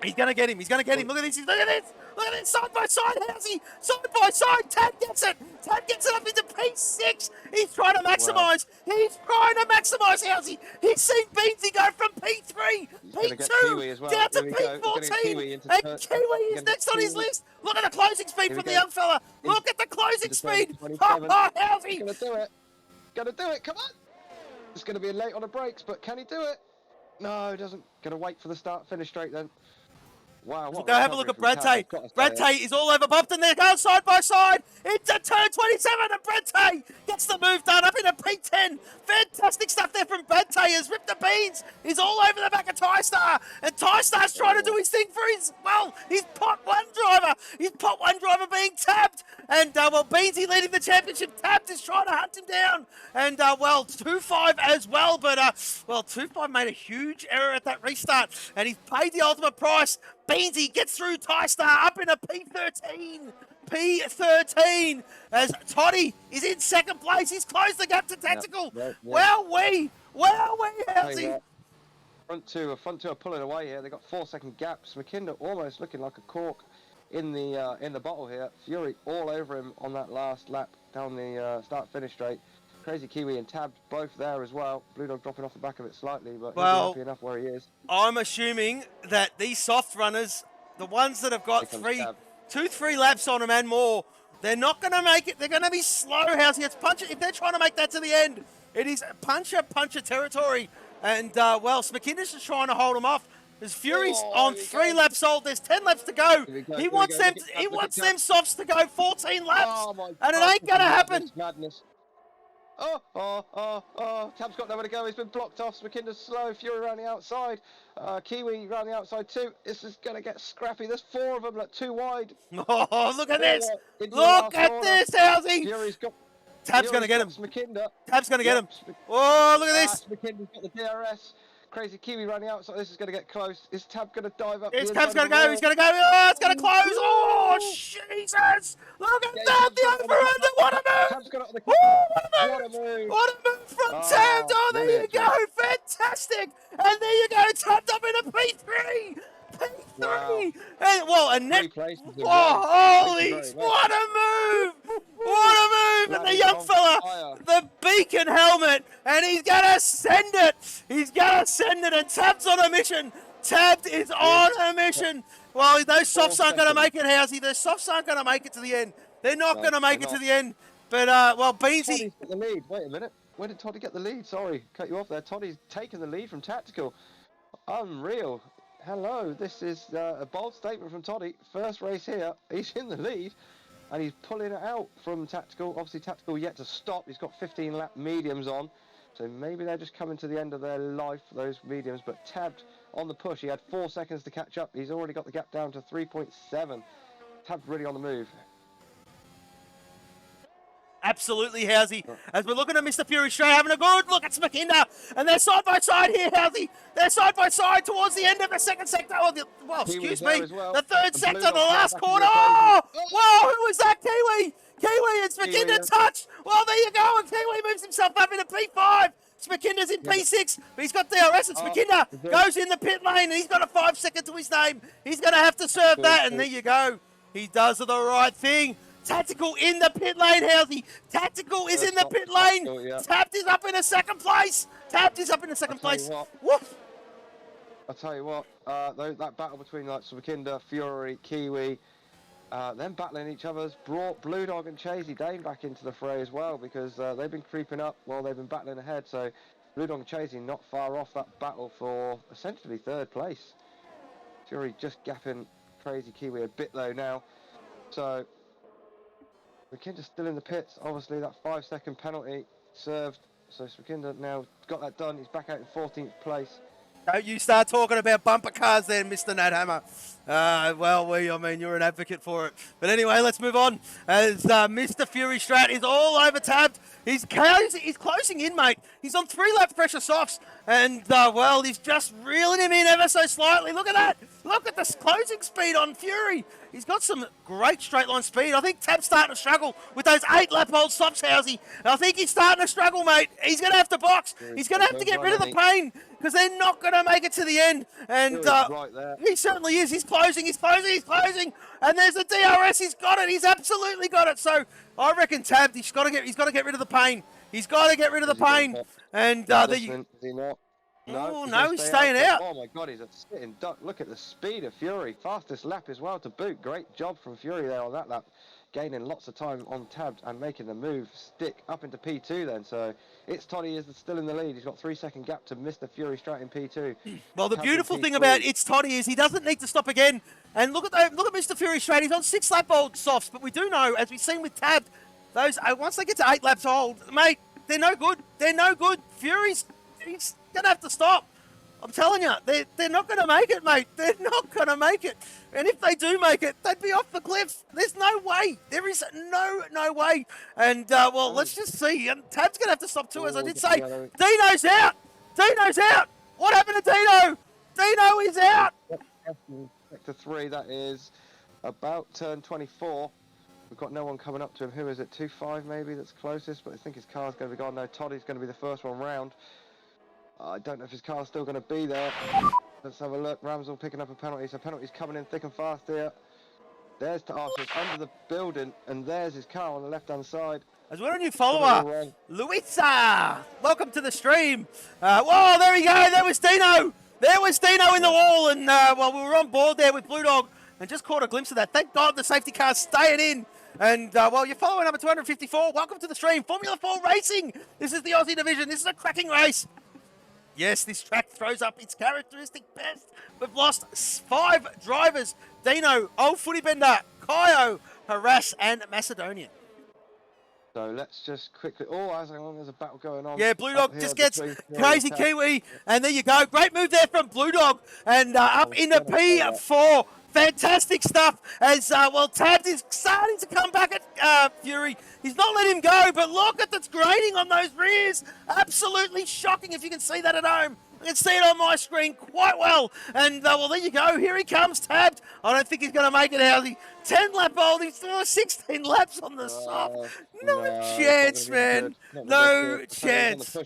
He's going to get him. He's going to get him. Look at this. Look at this. Look at this. Side by side, Housey. Side by side. Tab gets it. Tab gets it up into P6. He's trying to maximise. Wow. He's trying to maximise, Housey. He's seen Beansy go from P3, P2, well. Down to P14. And Kiwi is next on his list. Look at the closing speed from the young fella. Look at the closing speed. Ha, Housey. He's going to do it. Going to do it. Come on. It's going to be late on the brakes, but can he do it? No, he doesn't. Going to wait for the start. Finish straight then. Wow, we'll go have a look at Bradtay. Bradtay is all over Bopton. They're going side by side into turn 27, and Bradtay gets the move done up into P10. Fantastic stuff there from Bradtay. Has ripped the beans. He's all over the back of TyStar, and TyStar's trying to do his thing for his pot one driver. His pot one driver being tabbed, and Beansy leading the championship. Tabbed is trying to hunt him down, and 2-5 as well. But 2-5 made a huge error at that restart, and he's paid the ultimate price. Beansy gets through TyStar up in a P13. P13 as Toddy is in second place. He's closed the gap to Tactical. Wowee, Housey. Front two are pulling away here. They got 4-second gaps. McKinnon almost looking like a cork in the bottle here. Fury all over him on that last lap down the start-finish straight. Crazy Kiwi and Tab both there as well. Blue Dog dropping off the back of it slightly, but he'll be happy enough where he is. I'm assuming that these soft runners, the ones that have got 2-3 laps on them and more, they're not going to make it. They're going to be slow, Housey. It's puncher. If they're trying to make that to the end, it is puncher territory. And, McKinnon is trying to hold them off. There's Fury's on 3 laps old. There's 10 laps to go. He wants them softs to go 14 laps. And it ain't going to happen. Madness. Tab's got nowhere to go. He's been blocked off. McKinnon slow. Fury around the outside. Kiwi around the outside too. This is going to get scrappy. There's 4 of them, like 2 wide. Oh, look at this. Look at this, Housey. Fury's got... Tab's going to get him. McKinnon. Tab's going to get him. Oh, look at this. McKinnon's got the DRS. Crazy Kiwi running outside. This is going to get close. Is Tab going to dive up? Tab's going to go. He's going to go. Oh, it's going to close. Oh, Jesus. Look at that. The over-under. What a move. Tab's got it on the what a move. What a move from Tab. Oh, there you go. Fantastic. And there you go. Tabbed up in a P3. P3. Wow. And net. Holy. What a move. What a move. And the young fella, the beacon helmet, and he's going to send it. He's going to send it, and Tab's on a mission. Tabbed is on a mission. Well, those softs aren't going to make it, Housey. Those softs aren't going to make it to the end. They're not going to make it to the end. But, Beansy... Toddy's got the lead. Wait a minute. Where did Toddy get the lead? Sorry, cut you off there. Toddy's taken the lead from Tactical. Unreal. Hello, this is a bold statement from Toddy. First race here, he's in the lead, and he's pulling it out from Tactical. Obviously, Tactical yet to stop. He's got 15-lap mediums on, so maybe they're just coming to the end of their life, those mediums, but Tabbed on the push. He had 4 seconds to catch up. He's already got the gap down to 3.7. Tabbed really on the move. Absolutely, Housey. As we're looking at Mr. Fury straight, having a good look at Smakinda. And they're side by side here, Housey. They're side by side towards the end of the second sector. Well, excuse me, well. the third And sector, Blue the Dog's last back in the corner. equation. Oh, whoa, who was that, Kiwi? Kiwi and Kiwi, Smakinda yeah. touch. Well, there you go. And Kiwi moves himself up into P5. Smakinda's in P6, but he's got DRS, and Smakinda goes in the pit lane, and he's got a 5 second to his name. He's going to have to serve that, and there you go. He does the right thing. Tactical in the pit lane, Housey. Tactical is in the pit lane. Yeah. Tapped is up in a second place. Tapped is up in a second place. Woof. I'll tell you what, that battle between like Smakinda, Fury, Kiwi, them battling each other's brought Blue Dog and Chasey Dane back into the fray as well, because they've been creeping up while they've been battling ahead. So Blue Dog and Chasey not far off that battle for essentially third place. Fury just gapping Crazy Kiwi a bit low now. So Smakinda's still in the pits. Obviously that 5 second penalty served. So Smakinda now got that done. He's back out in 14th place. Don't you start talking about bumper cars then, Mr. Nat Hammer. Well, I mean, you're an advocate for it. But anyway, let's move on. As Mr. Fury Strat is all over tabbed. He's closing in, mate. He's on 3 lap pressure softs. And, well, he's just reeling him in ever so slightly. Look at that. Look at this closing speed on Fury. He's got some great straight line speed. I think Tab's starting to struggle with those 8 lap old softs, Housey. I think he's starting to struggle, mate. He's going to have to box. He's going to have to get rid of the pain, because they're not going to make it to the end. And right he certainly is. He's closing. And there's the DRS. He's got it. He's absolutely got it. So I reckon Tab, he's got to get rid of the pain. He's got to get rid of the pain. And is he not? No, he's staying out. Oh my God, he's a sitting duck. Look at the speed of Fury. Fastest lap as well to boot. Great job from Fury there on that lap. Gaining lots of time on Tab and making the move stick up into P2 then. So it's Toddy is still in the lead. He's got 3 second gap to Mr. Fury straight in P2. Well, the beautiful thing about It's Toddy is he doesn't need to stop again. And look at Mr. Fury straight. He's on 6 lap old softs, but we do know, as we've seen with Tab, those once they get to 8 laps old, mate, they're no good. They're no good. He's gonna have to stop. I'm telling you, they're not going to make it, mate. They're not going to make it. And if they do make it, they'd be off the cliff. There's no way. There is no way. And, well, let's just see. And Tab's going to have to stop too, as I did say. Dino's out. Dino's out. What happened to Dino? Dino is out. Sector 3, that is about turn 24. We've got no one coming up to him. Who is it? 2-5 maybe that's closest, but I think his car's going to be gone. No, Toddy's going to be the first one round. I don't know if his car's still going to be there. Let's have a look. Ramsel picking up a penalty. So penalty's coming in thick and fast here. There's to Arsenal under the building, and there's his car on the left-hand side. As we're a new follower, Luisa, welcome to the stream. Whoa, there we go. There was Dino. There was Dino in the wall, and well, we were on board there with Blue Dog, and just caught a glimpse of that. Thank God the safety car's staying in. And, well, you're following number 254. Welcome to the stream. Formula 4 Racing. This is the Aussie division. This is a cracking race. Yes, this track throws up its characteristic best. We've lost 5 drivers. Dino, Old Footy Bender, Kaio, Harass, and Macedonian. So let's just quickly... Oh, as long there's a battle going on. Yeah, Blue Dog just gets Crazy Kiwi. And there you go. Great move there from Blue Dog. And up into P4. Fantastic stuff as, well, Tabs is starting to come back at Fury. He's not letting him go, but look at the grading on those rears. Absolutely shocking if you can see that at home. I can see it on my screen quite well. And, well, there you go. Here he comes, Tabbed. I don't think he's going to make it, Housey. 10 lap old. He's doing 16 laps on the soft. No chance, man. No chance.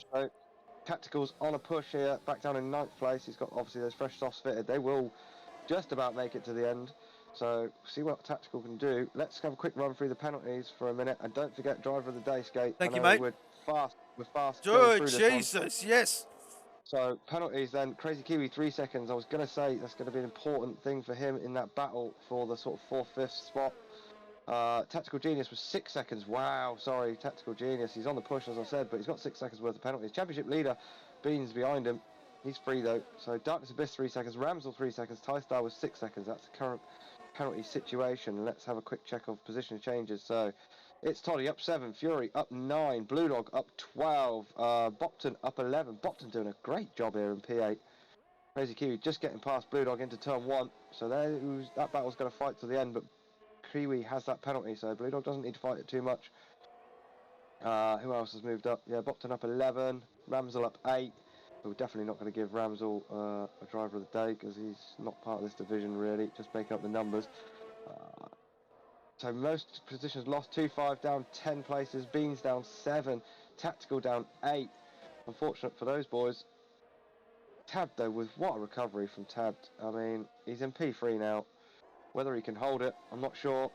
Tactical's on a push here. Back down in 9th place. He's got, obviously, those fresh softs fitted. They will just about make it to the end, so see what Tactical can do. Let's have a quick run through the penalties for a minute, and don't forget driver of the day, Skate. Thank you, mate. We're fast. Good, Jesus, yes. So penalties then. Crazy Kiwi 3 seconds. I was going to say that's going to be an important thing for him in that battle for the sort of 4th, 5th spot. Tactical Genius was 6 seconds. Wow, sorry, Tactical Genius. He's on the push, as I said, but he's got 6 seconds worth of penalties. Championship leader, Beans behind him. He's free though. So Darkness Abyss 3 seconds, Ramsel 3 seconds, Ty Star was 6 seconds. That's the current penalty situation. Let's have a quick check of position changes. So it's Toddy up 7, Fury up 9, Blue Dog up 12, Bopton up 11. Bopton doing a great job here in P8. Crazy Kiwi just getting past Blue Dog into turn 1. So that battle's going to fight to the end, but Kiwi has that penalty, so Blue Dog doesn't need to fight it too much. Who else has moved up? Yeah, Bopton up 11, Ramsel up 8. We're definitely not going to give Ramsel a driver of the day because he's not part of this division really, just making up the numbers. So most positions lost, 2-5 down 10 places, Beans down 7, Tactical down 8. Unfortunate for those boys. Tab though, with what a recovery from Tab. I mean, he's in P3 now. Whether he can hold it, I'm not sure.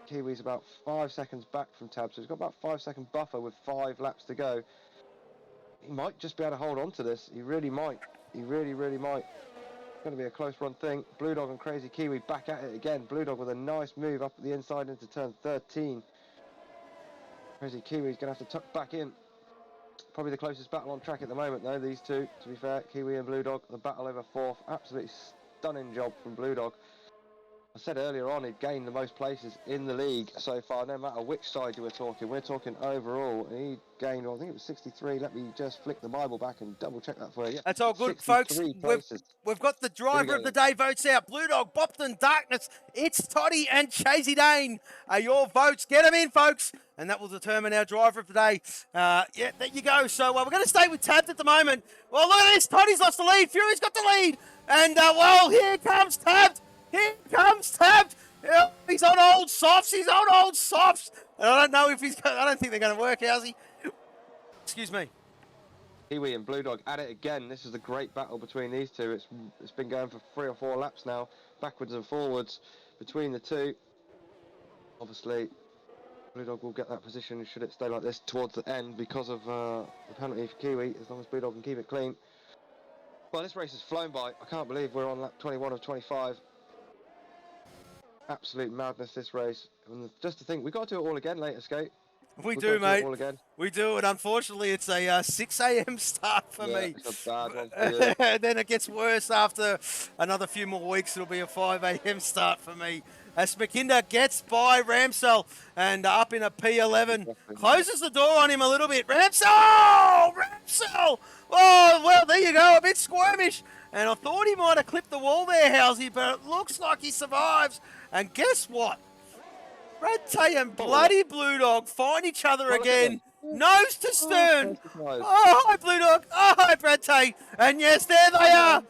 Kiwi's about 5 seconds back from Tab, so he's got about 5-second buffer with 5 laps to go. He might just be able to hold on to this. He really might. He really might. It's going to be a close run thing. Blue Dog and Crazy Kiwi back at it again. Blue Dog with a nice move up at the inside into turn 13. Crazy Kiwi's going to have to tuck back in. Probably the closest battle on track at the moment though, these two, to be fair. Kiwi and Blue Dog, the battle over 4th. Absolutely stunning job from Blue Dog. I said earlier on he'd gained the most places in the league so far, no matter which side you were talking. We're talking overall. He gained, I think it was 63. Let me just flick the Bible back and double check that for you. That's all good, folks. We've got the driver of the day votes out. Blue Dog, Bopton, Darkness, It's Toddy and Chasey Dane are your votes. Get them in, folks, and that will determine our driver of the day. Yeah, there you go. So we're going to stay with Tabbed at the moment. Well, look at this. Toddy's lost the lead. Fury's got the lead. And, well, here comes Tabbed. Here comes Tabbed. Yeah, he's on old softs. He's on old softs. And I don't know if he's. I don't think they're going to work, how's he? Excuse me. Kiwi and Blue Dog at it again. This is a great battle between these two. It's been going for 3 or 4 laps now, backwards and forwards between the two. Obviously, Blue Dog will get that position should it stay like this towards the end because of the penalty for Kiwi, as long as Blue Dog can keep it clean. Well, this race has flown by. I can't believe we're on lap 21 of 25. Absolute madness, this race. And just to think, we've got to do it all again later, Skate. We do, mate. We do, and unfortunately, it's a 6 a.m. start for me. It's a bad one for you. And then it gets worse after another few more weeks. It'll be a 5 a.m. start for me. As McKinder gets by Ramsell and up in a P11, closes the door on him a little bit. Ramsell! Ramsell! Oh, well, there you go. A bit squirmish. And I thought he might have clipped the wall there, Housey, but it looks like he survives. And guess what? Brad Tay and bloody Blue Dog find each other again, nose to stern. Oh, hi, Blue Dog. Oh, hi, Brad Tay. And yes, there they are.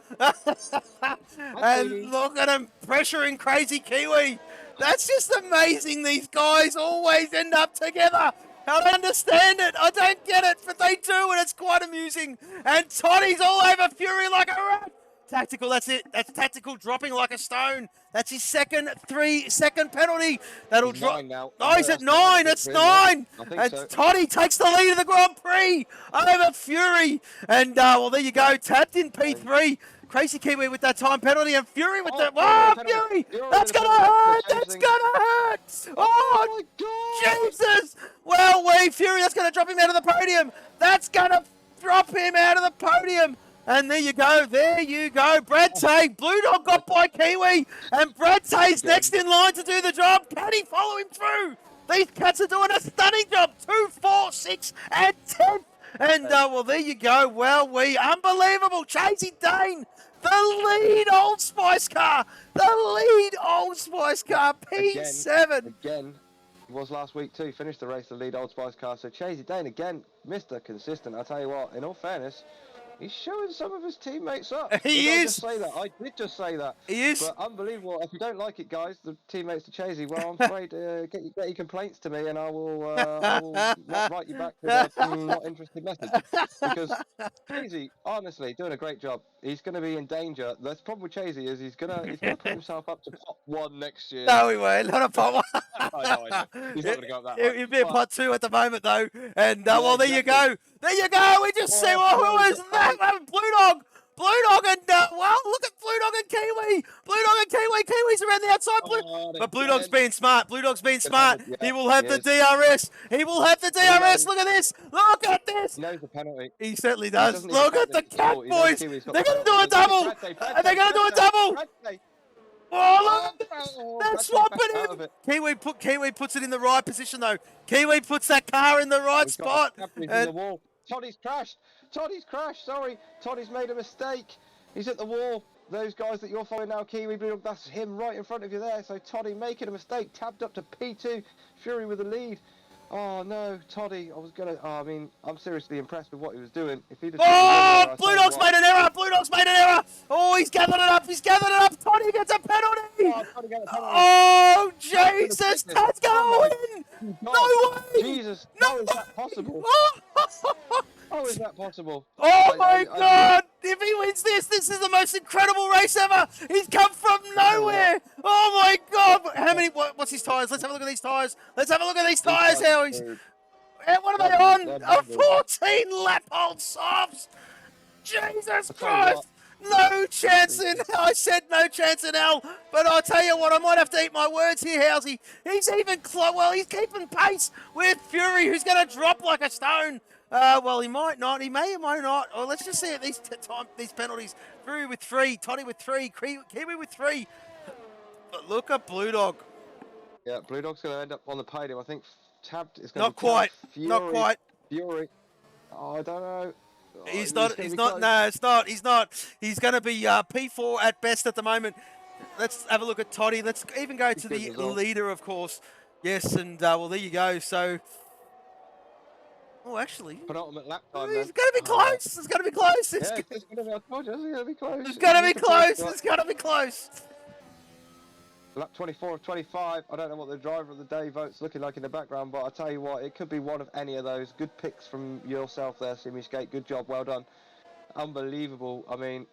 And look at him pressuring Crazy Kiwi. That's just amazing. These guys always end up together. I don't understand it. I don't get it, but they do, and it's quite amusing. And Toddy's all over Fury like a rat. Tactical, that's it. That's Tactical dropping like a stone. That's his second 3-second penalty. That'll drop. Oh, he's at 9. That's 9. And so. Toddy takes the lead of the Grand Prix over Fury. And, well, there you go. Tapped in P3. Crazy Kiwi with that time penalty and Fury with that. Oh, Fury! That's going to hurt! That's going to hurt! Oh, Jesus! Well, Fury, that's going to drop him out of the podium. That's going to drop him out of the podium. And there you go, Brad Tay, Blue Dog got by Kiwi, and Brad Tay's next in line to do the job. Can he follow him through? These cats are doing a stunning job, 2, 4, 6, and 10. And, well, there you go, unbelievable, Chasey Dane, the lead Old Spice car, P7. Again, it was last week too, finished the race, the lead Old Spice car, so Chasey Dane, again, Mr. Consistent, I'll tell you what, in all fairness, he's showing some of his teammates up. He is. Just say that. I did just say that. He is. But unbelievable. If you don't like it, guys, the teammates to Chasey, well, I'm afraid get your complaints to me, and I will not write you back with a not interested message. Because Chasey, honestly, doing a great job. He's going to be in danger. The problem with Chasey is he's gonna put himself up to pot 1 next year. No, he won't. Not a pot 1. I know. He's not going to go up that high. He'll be a pot 2 at the moment, though. And well, there you go. There you go. We just see who is that? Blue Dog, and well, look at Blue Dog and Kiwi. Kiwi's around the outside. But Blue Dog's being smart. Yeah, he will have the DRS. Look at this. He knows the penalty. He certainly does. Look at the cat boys. They're going to do a double. They're going to do a double. Oh, look! They're swapping him. Kiwi puts it in the right position though. Kiwi puts that car in the right spot. And the wall. Toddy's crashed. Sorry, Toddy's made a mistake. He's at the wall. Those guys that you're following now, Kiwi, Blue Dog, that's him right in front of you there. So Toddy making a mistake, tabbed up to P2. Fury with the lead. Oh no, Toddy, I was gonna. Oh, I mean, I'm seriously impressed with what he was doing. If he'd have took the win Oh, there, I Blue tell you Dog's what. made an error. Blue Dog's made an error. Oh, he's gathered it up. He's gathered it up. Toddy gets a penalty. Oh, Toddy got a penalty. Oh, Tad's gonna Jesus. take this. Tad's going Oh my to win. God, No way. Jesus, No how is that way. possible? Oh. How is that possible? Oh my I God! If he wins this, this is the most incredible race ever. He's come from I tell you what, nowhere. Oh my God! How many? What's his tires? Let's have a look at these tires. Let's have a look at these these tires. guys are How he's? screwed. What are they on? They're A miserable. 14 lap hold softs. Jesus I tell you what, Christ! No chance in. I said no chance in hell. But I'll tell you what, I might have to eat my words here, Housey. He's even well, he's keeping pace with Fury, who's going to drop like a stone. Well, he might not. He may or might not. Well, let's just see at these penalties. Fury with 3, Toddy with 3, Kiwi with 3. But look at Blue Dog. yeah, Blue Dog's going to end up on the podium. I think Tab is going to Not be Tab, quite. Fury, Not quite. Fury. Oh, I don't know. Oh, He's gonna not. be He's not. close. No, it's not. He's not. He's going to be P4 at best at the moment. Let's have a look at Toddy. Let's even go to the leader, of course. Yes, and well, there you go. So, oh, actually, Penultimate lap oh, time. it's going to be close. It's going to be close. Yeah, it's going to be. I told you, it's going to be close. It's going to be close. It's going to be close. Lap 24 of 25. I don't know what the driver of the day vote's looking like in the background, but I tell you what, it could be one of any of those. Good picks from yourself there, Simi Skate. Good job, well done. Unbelievable. I mean,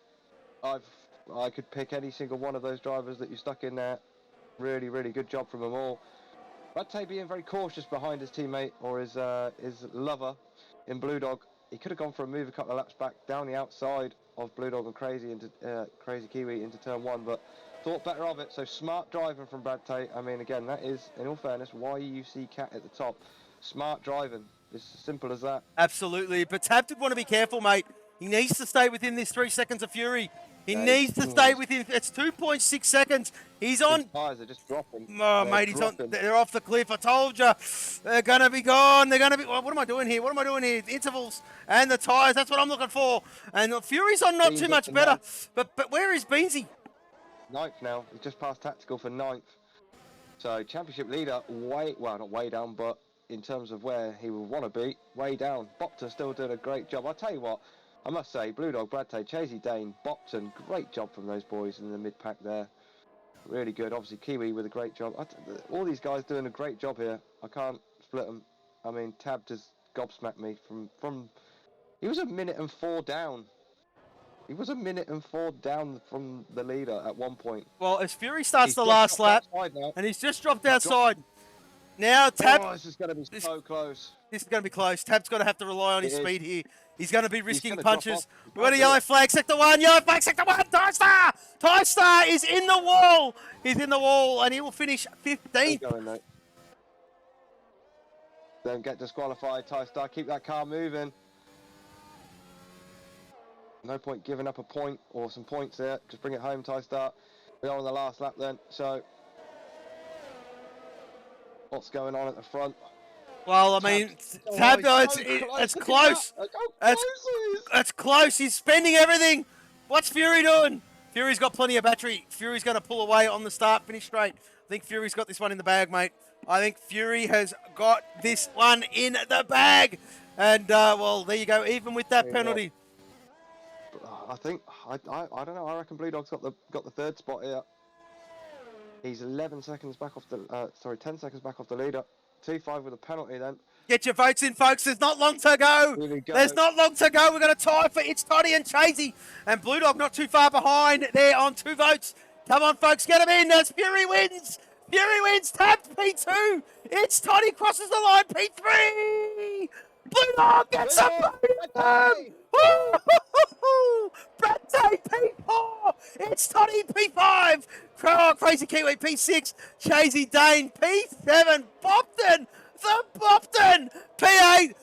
I could pick any single one of those drivers that you stuck in there. Really, really good job from them all. Radtay being very cautious behind his teammate or his lover in Blue Dog. He could have gone for a move a couple of laps back down the outside of Blue Dog and Crazy Kiwi into turn 1, but thought better of it. So smart driving from Brad Tate. I mean, again, that is, in all fairness, why you see Cat at the top. Smart driving. It's as simple as that. Absolutely. But Tab did want to be careful, mate. He needs to stay within this 3 seconds of Fury. He needs to stay within. It's 2.6 seconds. He's on. His tires are just dropping. Oh, mate, he's on. They're off the cliff. I told you. They're going to be gone. They're going to be. What am I doing here? What am I doing here? Intervals and the tires. That's what I'm looking for. And Fury's on not too much better. But where is Beansy? 9th now. He's just passed Tactical for 9th. So championship leader, not way down, but in terms of where he would want to be, way down. Bopton still doing a great job. I'll tell you what, I must say, Blue Dog, Bradtay, Chasey Dane, Bopton, great job from those boys in the mid-pack there. Really good. Obviously, Kiwi with a great job. All these guys doing a great job here. I can't split them. I mean, Tab just gobsmacked me from. He was a minute and 4 down. He was a minute and 4 down from the leader at one point. Well, as Fury starts the last lap, and he's just dropped outside. Now, Tab. Oh, this is going to be so close. This is going to be close. Tab's going to have to rely on his speed here. He's going to be risking punches. We've got a yellow flag, sector 1, yellow flag, sector 1, TieStar! TieStar is in the wall. He's in the wall, and he will finish 15th. Don't get disqualified, TieStar. Keep that car moving. No point giving up a point or some points there. Just bring it home, TieStar. We are on the last lap then, so what's going on at the front? Well, I mean, Tab, it's close. It's close. He's spending everything. What's Fury doing? Fury's got plenty of battery. Fury's going to pull away on the start, finish straight. I think Fury's got this one in the bag, mate. I think Fury has got this one in the bag. And, well, there you go. Even with that penalty. I think, I don't know. I reckon Blue Dog's got the 3rd spot here. He's 11 seconds back off the, 10 seconds back off the leader. 2-5 with a penalty then. Get your votes in, folks. There's not long to go. There's not long to go. We're going to tie for It's Toddy and Chasey. And Blue Dog not too far behind there on 2 votes. Come on, folks. Get them in as Fury wins. Fury wins. Tab P2. It's Toddy crosses the line. P3. Blue Dog gets a podium. Bradtay P4. It's Toddy P5. Crazy Kiwi P6. Chasey Dane P7. Bopton. The Bopton P8.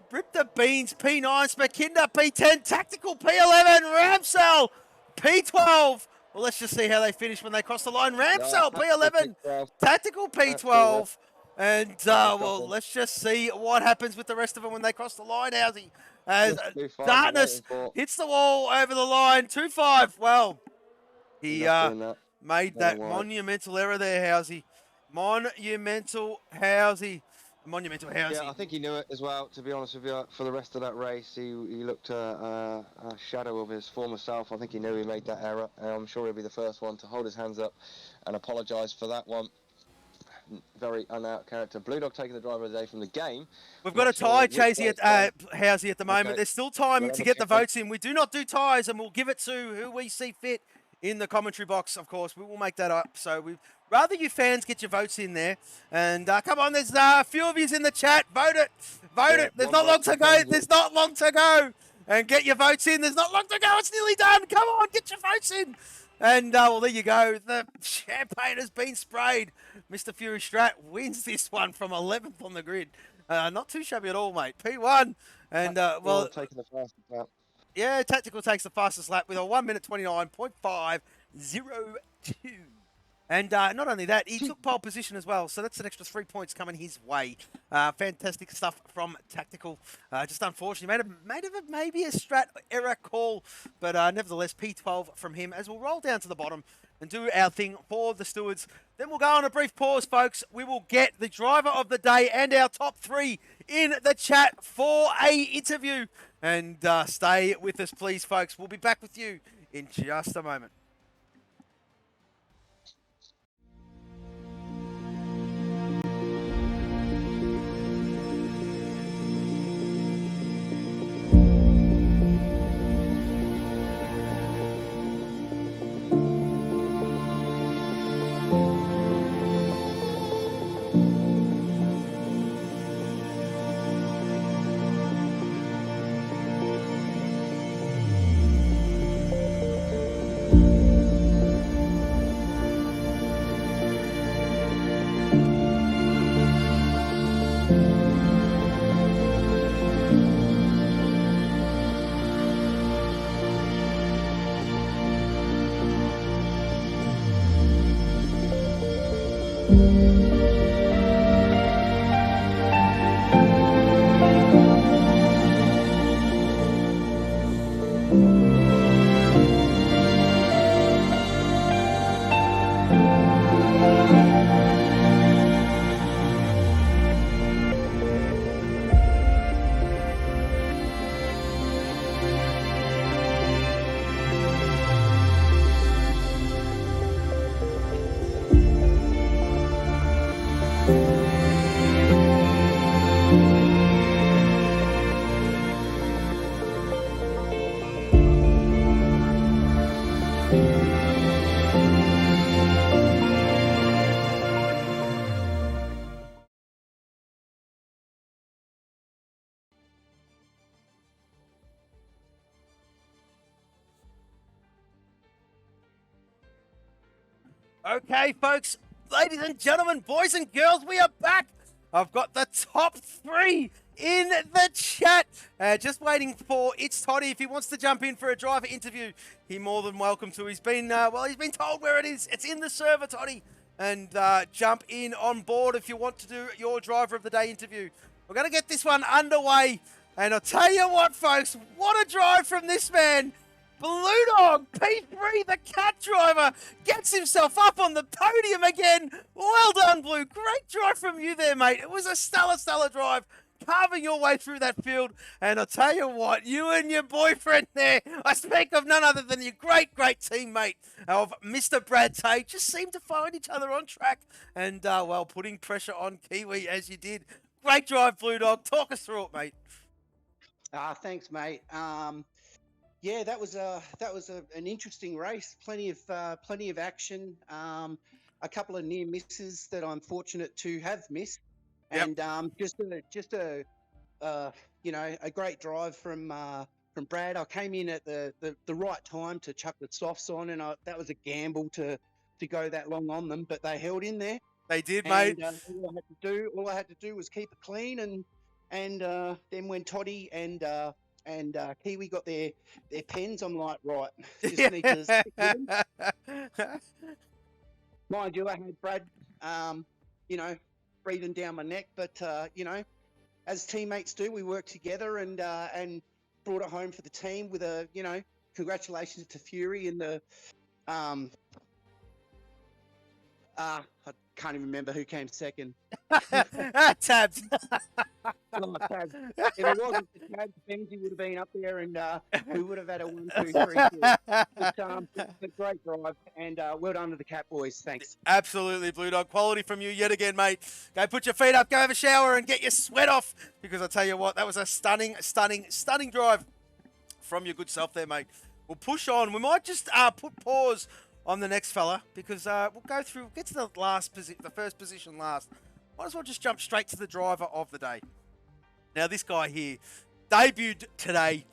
Rip the Beans P9. Spakinder P10. Tactical P11. Ramsell P12. Well, let's just see how they finish when they cross the line. Ramsell P11. Tactical P12. And, well, let's just see what happens with the rest of them when they cross the line, Housey. As Darkness hits the wall over the line. 2-5. Well, he made that monumental error there, Housey. Monumental Housey. monumental housing. Yeah, I think he knew it as well, to be honest with you. For the rest of that race, he looked a shadow of his former self. I think he knew he made that error. I'm sure he'll be the first one to hold his hands up and apologise for that one. Very un-out character. Blue Dog taking the driver of the day from the game. We've got a tie, Chasey, at Housey at the moment. Okay. There's still time We'll to have a get the check then. votes in. We do not do ties, and we'll give it to who we see fit in the commentary box, of course. We will make that up. So we'd rather you fans get your votes in there. And come on, there's a few of yous in the chat. Vote it. Vote it. There's not long to go. There's not long to go. And get your votes in. There's not long to go. It's nearly done. Come on, get your votes in. And, well, there you go. The champagne has been sprayed. Mr. Fury Strat wins this one from 11th on the grid. Not too shabby at all, mate. P1. And, well, taking the fastest lap. yeah, Tactical takes the fastest lap with a 1 minute 29.502. And not only that, he took pole position as well, so that's an extra 3 points coming his way. Fantastic stuff from Tactical. Just unfortunately, maybe a strat error call, but nevertheless, P12 from him as we'll roll down to the bottom and do our thing for the stewards. Then we'll go on a brief pause, folks. We will get the driver of the day and our top 3 in the chat for a interview. And stay with us, please, folks. We'll be back with you in just a moment. Okay, folks, ladies and gentlemen, boys and girls, we are back. I've got the top 3 in the chat. Just waiting for It's Toddy. If he wants to jump in for a driver interview, he's more than welcome to. He's been, he's been told where it is. It's in the server, Toddy. And jump in on board if you want to do your driver of the day interview. We're going to get this one underway. And I'll tell you what, folks, what a drive from this man. Blue Dog, P3, the cat driver, gets himself up on the podium again. Well done, Blue. Great drive from you there, mate. It was a stellar drive, carving your way through that field. And I'll tell you what, you and your boyfriend there, I speak of none other than your great teammate of Mr. Brad Tate, just seemed to find each other on track and, well, putting pressure on Kiwi as you did. Great drive, Blue Dog. Talk us through it, mate. Thanks, mate. Yeah, that was an interesting race. Plenty of action. A couple of near misses that I'm fortunate to have missed, Yep. and just a great drive from Brad. I came in at the right time to chuck the softs on, and that was a gamble to go that long on them, but they held in there. They did, mate. All I had to do was keep it clean, and then when Toddy and Kiwi got their pens, I'm like, right, just need to stick with them. Mind you, I had Brad, breathing down my neck, but as teammates do, we worked together and brought it home for the team with a, congratulations to Fury and the I can't even remember who came second. Tabs. Oh, Tabs. If it wasn't for Tabs, Benji would have been up there, and we would have had a 1, 2, 3 kill. But great drive, and well done to the Cat boys. Thanks. Absolutely, Blue Dog. Quality from you yet again, mate. Go put your feet up, go have a shower, and get your sweat off. Because I tell you what, that was a stunning drive from your good self there, mate. We'll push on. We might just put pause on the next fella because we'll go through, get to the first position last. Might as well just jump straight to the driver of the day. Now, this guy here debuted today.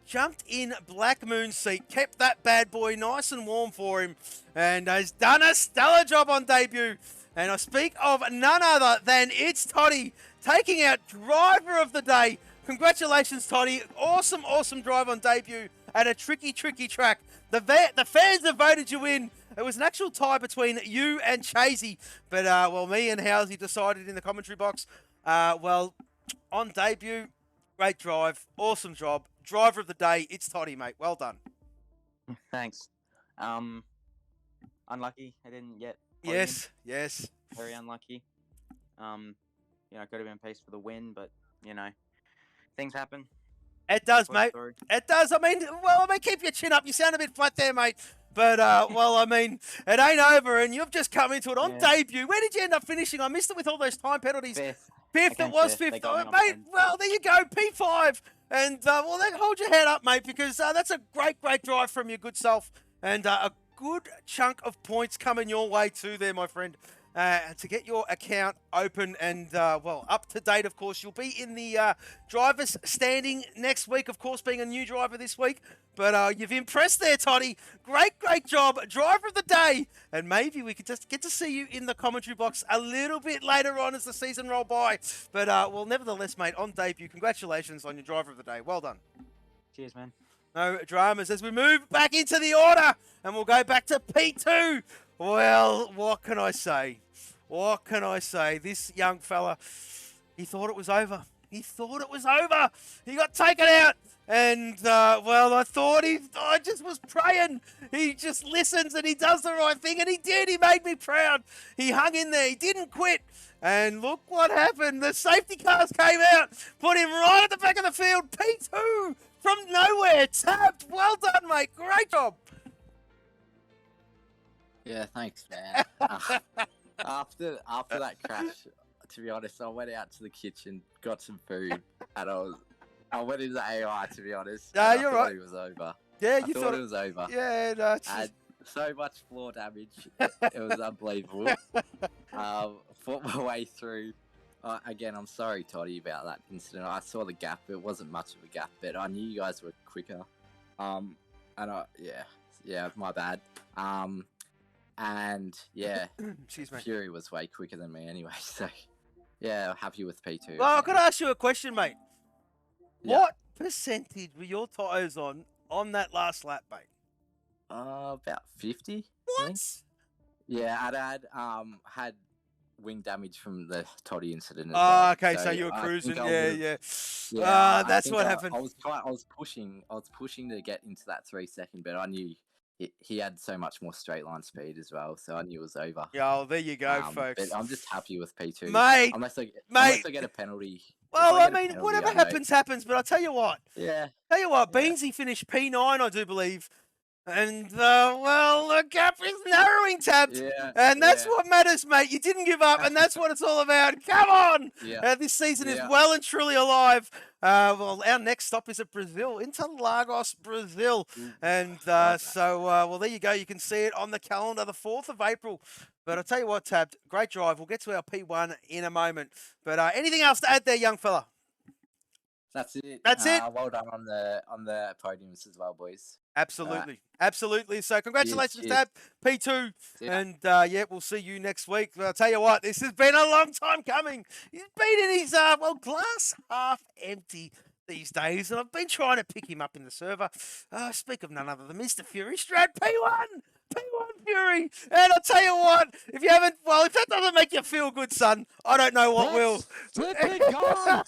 Jumped in Black Moon seat, kept that bad boy nice and warm for him, and has done a stellar job on debut. And I speak of none other than it's Toddy taking out driver of the day. Congratulations, Toddy. Awesome drive on debut at a tricky track. The fans have voted you in. It was an actual tie between you and Chasey, but well, me and Housey decided in the commentary box. Well, on debut, great drive, awesome job. Driver of the day, it's Toddy, mate. Well done. Thanks. Unlucky, I didn't get. Yes. Very unlucky. Could have been paced for the win, but things happen. It does, mate. Story. It does. I mean, keep your chin up. You sound a bit flat there, mate. But, it ain't over, and you've just come into it on debut. Where did you end up finishing? I missed it with all those time penalties. Fifth, it was fifth. Mate, well, there you go, P5. And, hold your head up, mate, because that's a great drive from your good self. And a good chunk of points coming your way too there, my friend. To get your account open and, up to date, of course. You'll be in the drivers standing next week, of course, being a new driver this week. But you've impressed there, Toddy. Great job. Driver of the day. And maybe we could just get to see you in the commentary box a little bit later on as the season roll by. But, nevertheless, mate, on debut, congratulations on your driver of the day. Well done. Cheers, man. No dramas as we move back into the order. And we'll go back to P2. Well, what can I say? This young fella, he thought it was over. He got taken out. And, I just was praying. He just listens and he does the right thing. And he did. He made me proud. He hung in there. He didn't quit. And look what happened. The safety cars came out, put him right at the back of the field. P2 from nowhere. Tapped. Well done, mate. Great job. Yeah, thanks, man. After that crash, to be honest, I went out to the kitchen, got some food, and I went into AI, to be honest. Yeah, you're right. It was over. Yeah, I thought it was over. Yeah, no, I had so much floor damage. It was unbelievable. Fought my way through. Again, I'm sorry, Toddy, about that incident. I saw the gap. It wasn't much of a gap, but I knew you guys were quicker. My bad. And yeah, Fury was way quicker than me anyway, so yeah, happy with P2. Well, I've got to ask you a question, mate. Yeah. What percentage were your tyres on that last lap, mate? About 50. What? Yeah, I'd had wing damage from the Toddy incident. Oh, okay, so you were cruising, yeah. That's what happened. I was pushing to get into that 3 second, but I knew he had so much more straight line speed as well, so I knew it was over. Yeah, well, there you go, folks. But I'm just happy with P2, mate. Unless I get a penalty. Well, whatever happens. But I'll tell you what. Yeah. Beansy finished P9, I do believe. And, the gap is narrowing, Tapped. Yeah, and that's what matters, mate. You didn't give up, and that's what it's all about. Come on! Yeah. This season is well and truly alive. Our next stop is at Brazil, Interlagos, Brazil. And there you go. You can see it on the calendar, the 4th of April. But I'll tell you what, Tabbed, great drive. We'll get to our P1 in a moment. But anything else to add there, young fella? That's it. Well done on the podiums as well, boys. Absolutely. So congratulations, Tab, P2. Yeah. And we'll see you next week. But I'll tell you what, this has been a long time coming. He's been in his glass half empty these days, and I've been trying to pick him up in the server. Speak of none other than Mr. Fury Strat, P1. Fury. And I'll tell you what, if that doesn't make you feel good, son, I don't know what will. Flip it, gone.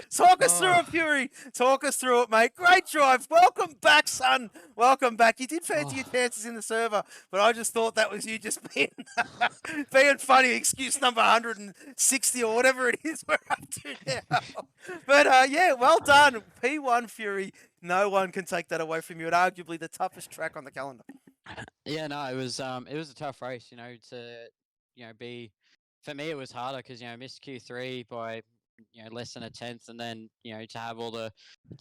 Talk us through it, Fury. Talk us through it, mate. Great drive. Welcome back, son. Welcome back. You did fancy your chances in the server, but I just thought that was you just being being funny. Excuse number 160 or whatever it is we're up to now. But yeah, well done, P1 Fury. No one can take that away from you. And arguably the toughest track on the calendar. Yeah, no, it was a tough race, to be, for me it was harder because missed Q3 by less than a tenth, and then to have all the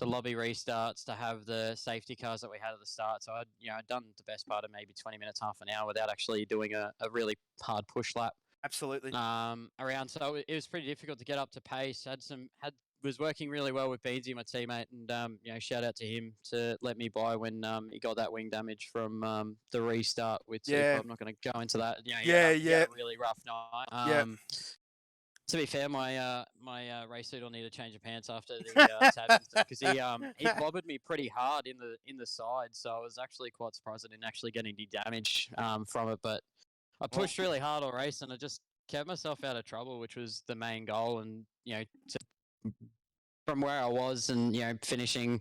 lobby restarts, to have the safety cars that we had at the start. So I'd done the best part of maybe 20 minutes, half an hour without actually doing a really hard push lap. Absolutely. Around, so it was pretty difficult to get up to pace. Was working really well with Beansy, my teammate, and shout out to him to let me by when he got that wing damage from the restart with Super. Yeah. I'm not going to go into that. He Yeah. had a really rough night. Yeah. To be fair, my race suit will need a change of pants after the tab because he clobbered me pretty hard in the side, so I was actually quite surprised I didn't actually get any damage from it. But I pushed really hard all race, and I just kept myself out of trouble, which was the main goal. And from where I was, and finishing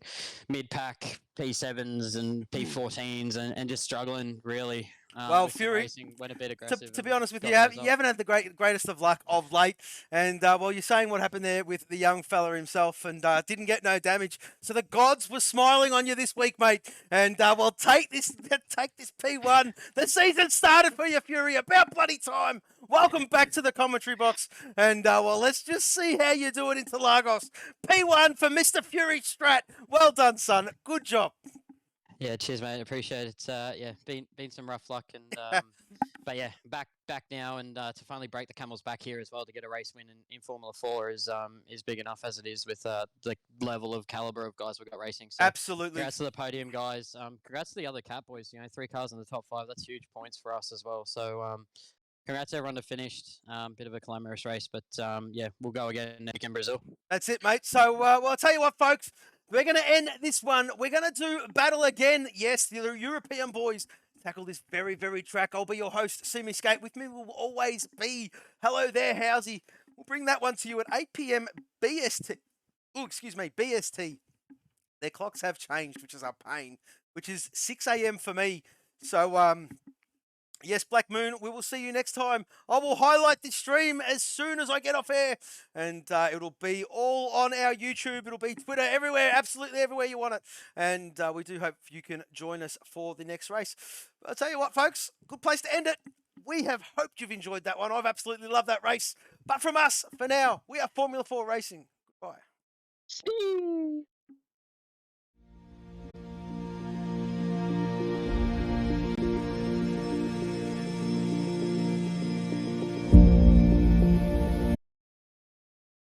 mid-pack P7s and P14s, and just struggling really. Well, with Fury, racing, went a bit aggressive. to be honest with you, got you those up. haven't had the greatest of luck of late. And you're saying what happened there with the young fella himself, and didn't get no damage. So the gods were smiling on you this week, mate. And take this P1. The season started for you, Fury. About bloody time. Welcome back to the commentary box. And let's just see how you do it into Lagos. P1 for Mr. Fury Strat. Well done, son. Good job. Yeah, cheers, mate. Appreciate it. Been some rough luck, and but yeah, back now, and to finally break the camel's back here as well to get a race win in Formula 4 is big enough as it is with the level of caliber of guys we've got racing. So Absolutely. congrats to the podium guys. Congrats to the other cat boys. 3 cars in the top 5. That's huge points for us as well. So congrats to everyone that finished. Bit of a clamorous race, but yeah, we'll go again next week in Brazil. That's it, mate. So, I'll tell you what, folks. We're going to end this one. We're going to do battle again. Yes, the European boys tackle this very, very track. I'll be your host, See Me Skate. With me will always be, hello there, Housey. We'll bring that one to you at 8 p.m. BST. Oh, excuse me, BST. Their clocks have changed, which is a pain, which is 6 a.m. for me. So, yes, Black Moon, we will see you next time. I will highlight this stream as soon as I get off air, and it'll be all on our YouTube. It'll be Twitter, everywhere, absolutely everywhere you want it. And we do hope you can join us for the next race. But I'll tell you what, folks, good place to end it. We have hoped you've enjoyed that one. I've absolutely loved that race. But from us, for now, we are Formula 4 Racing. Goodbye.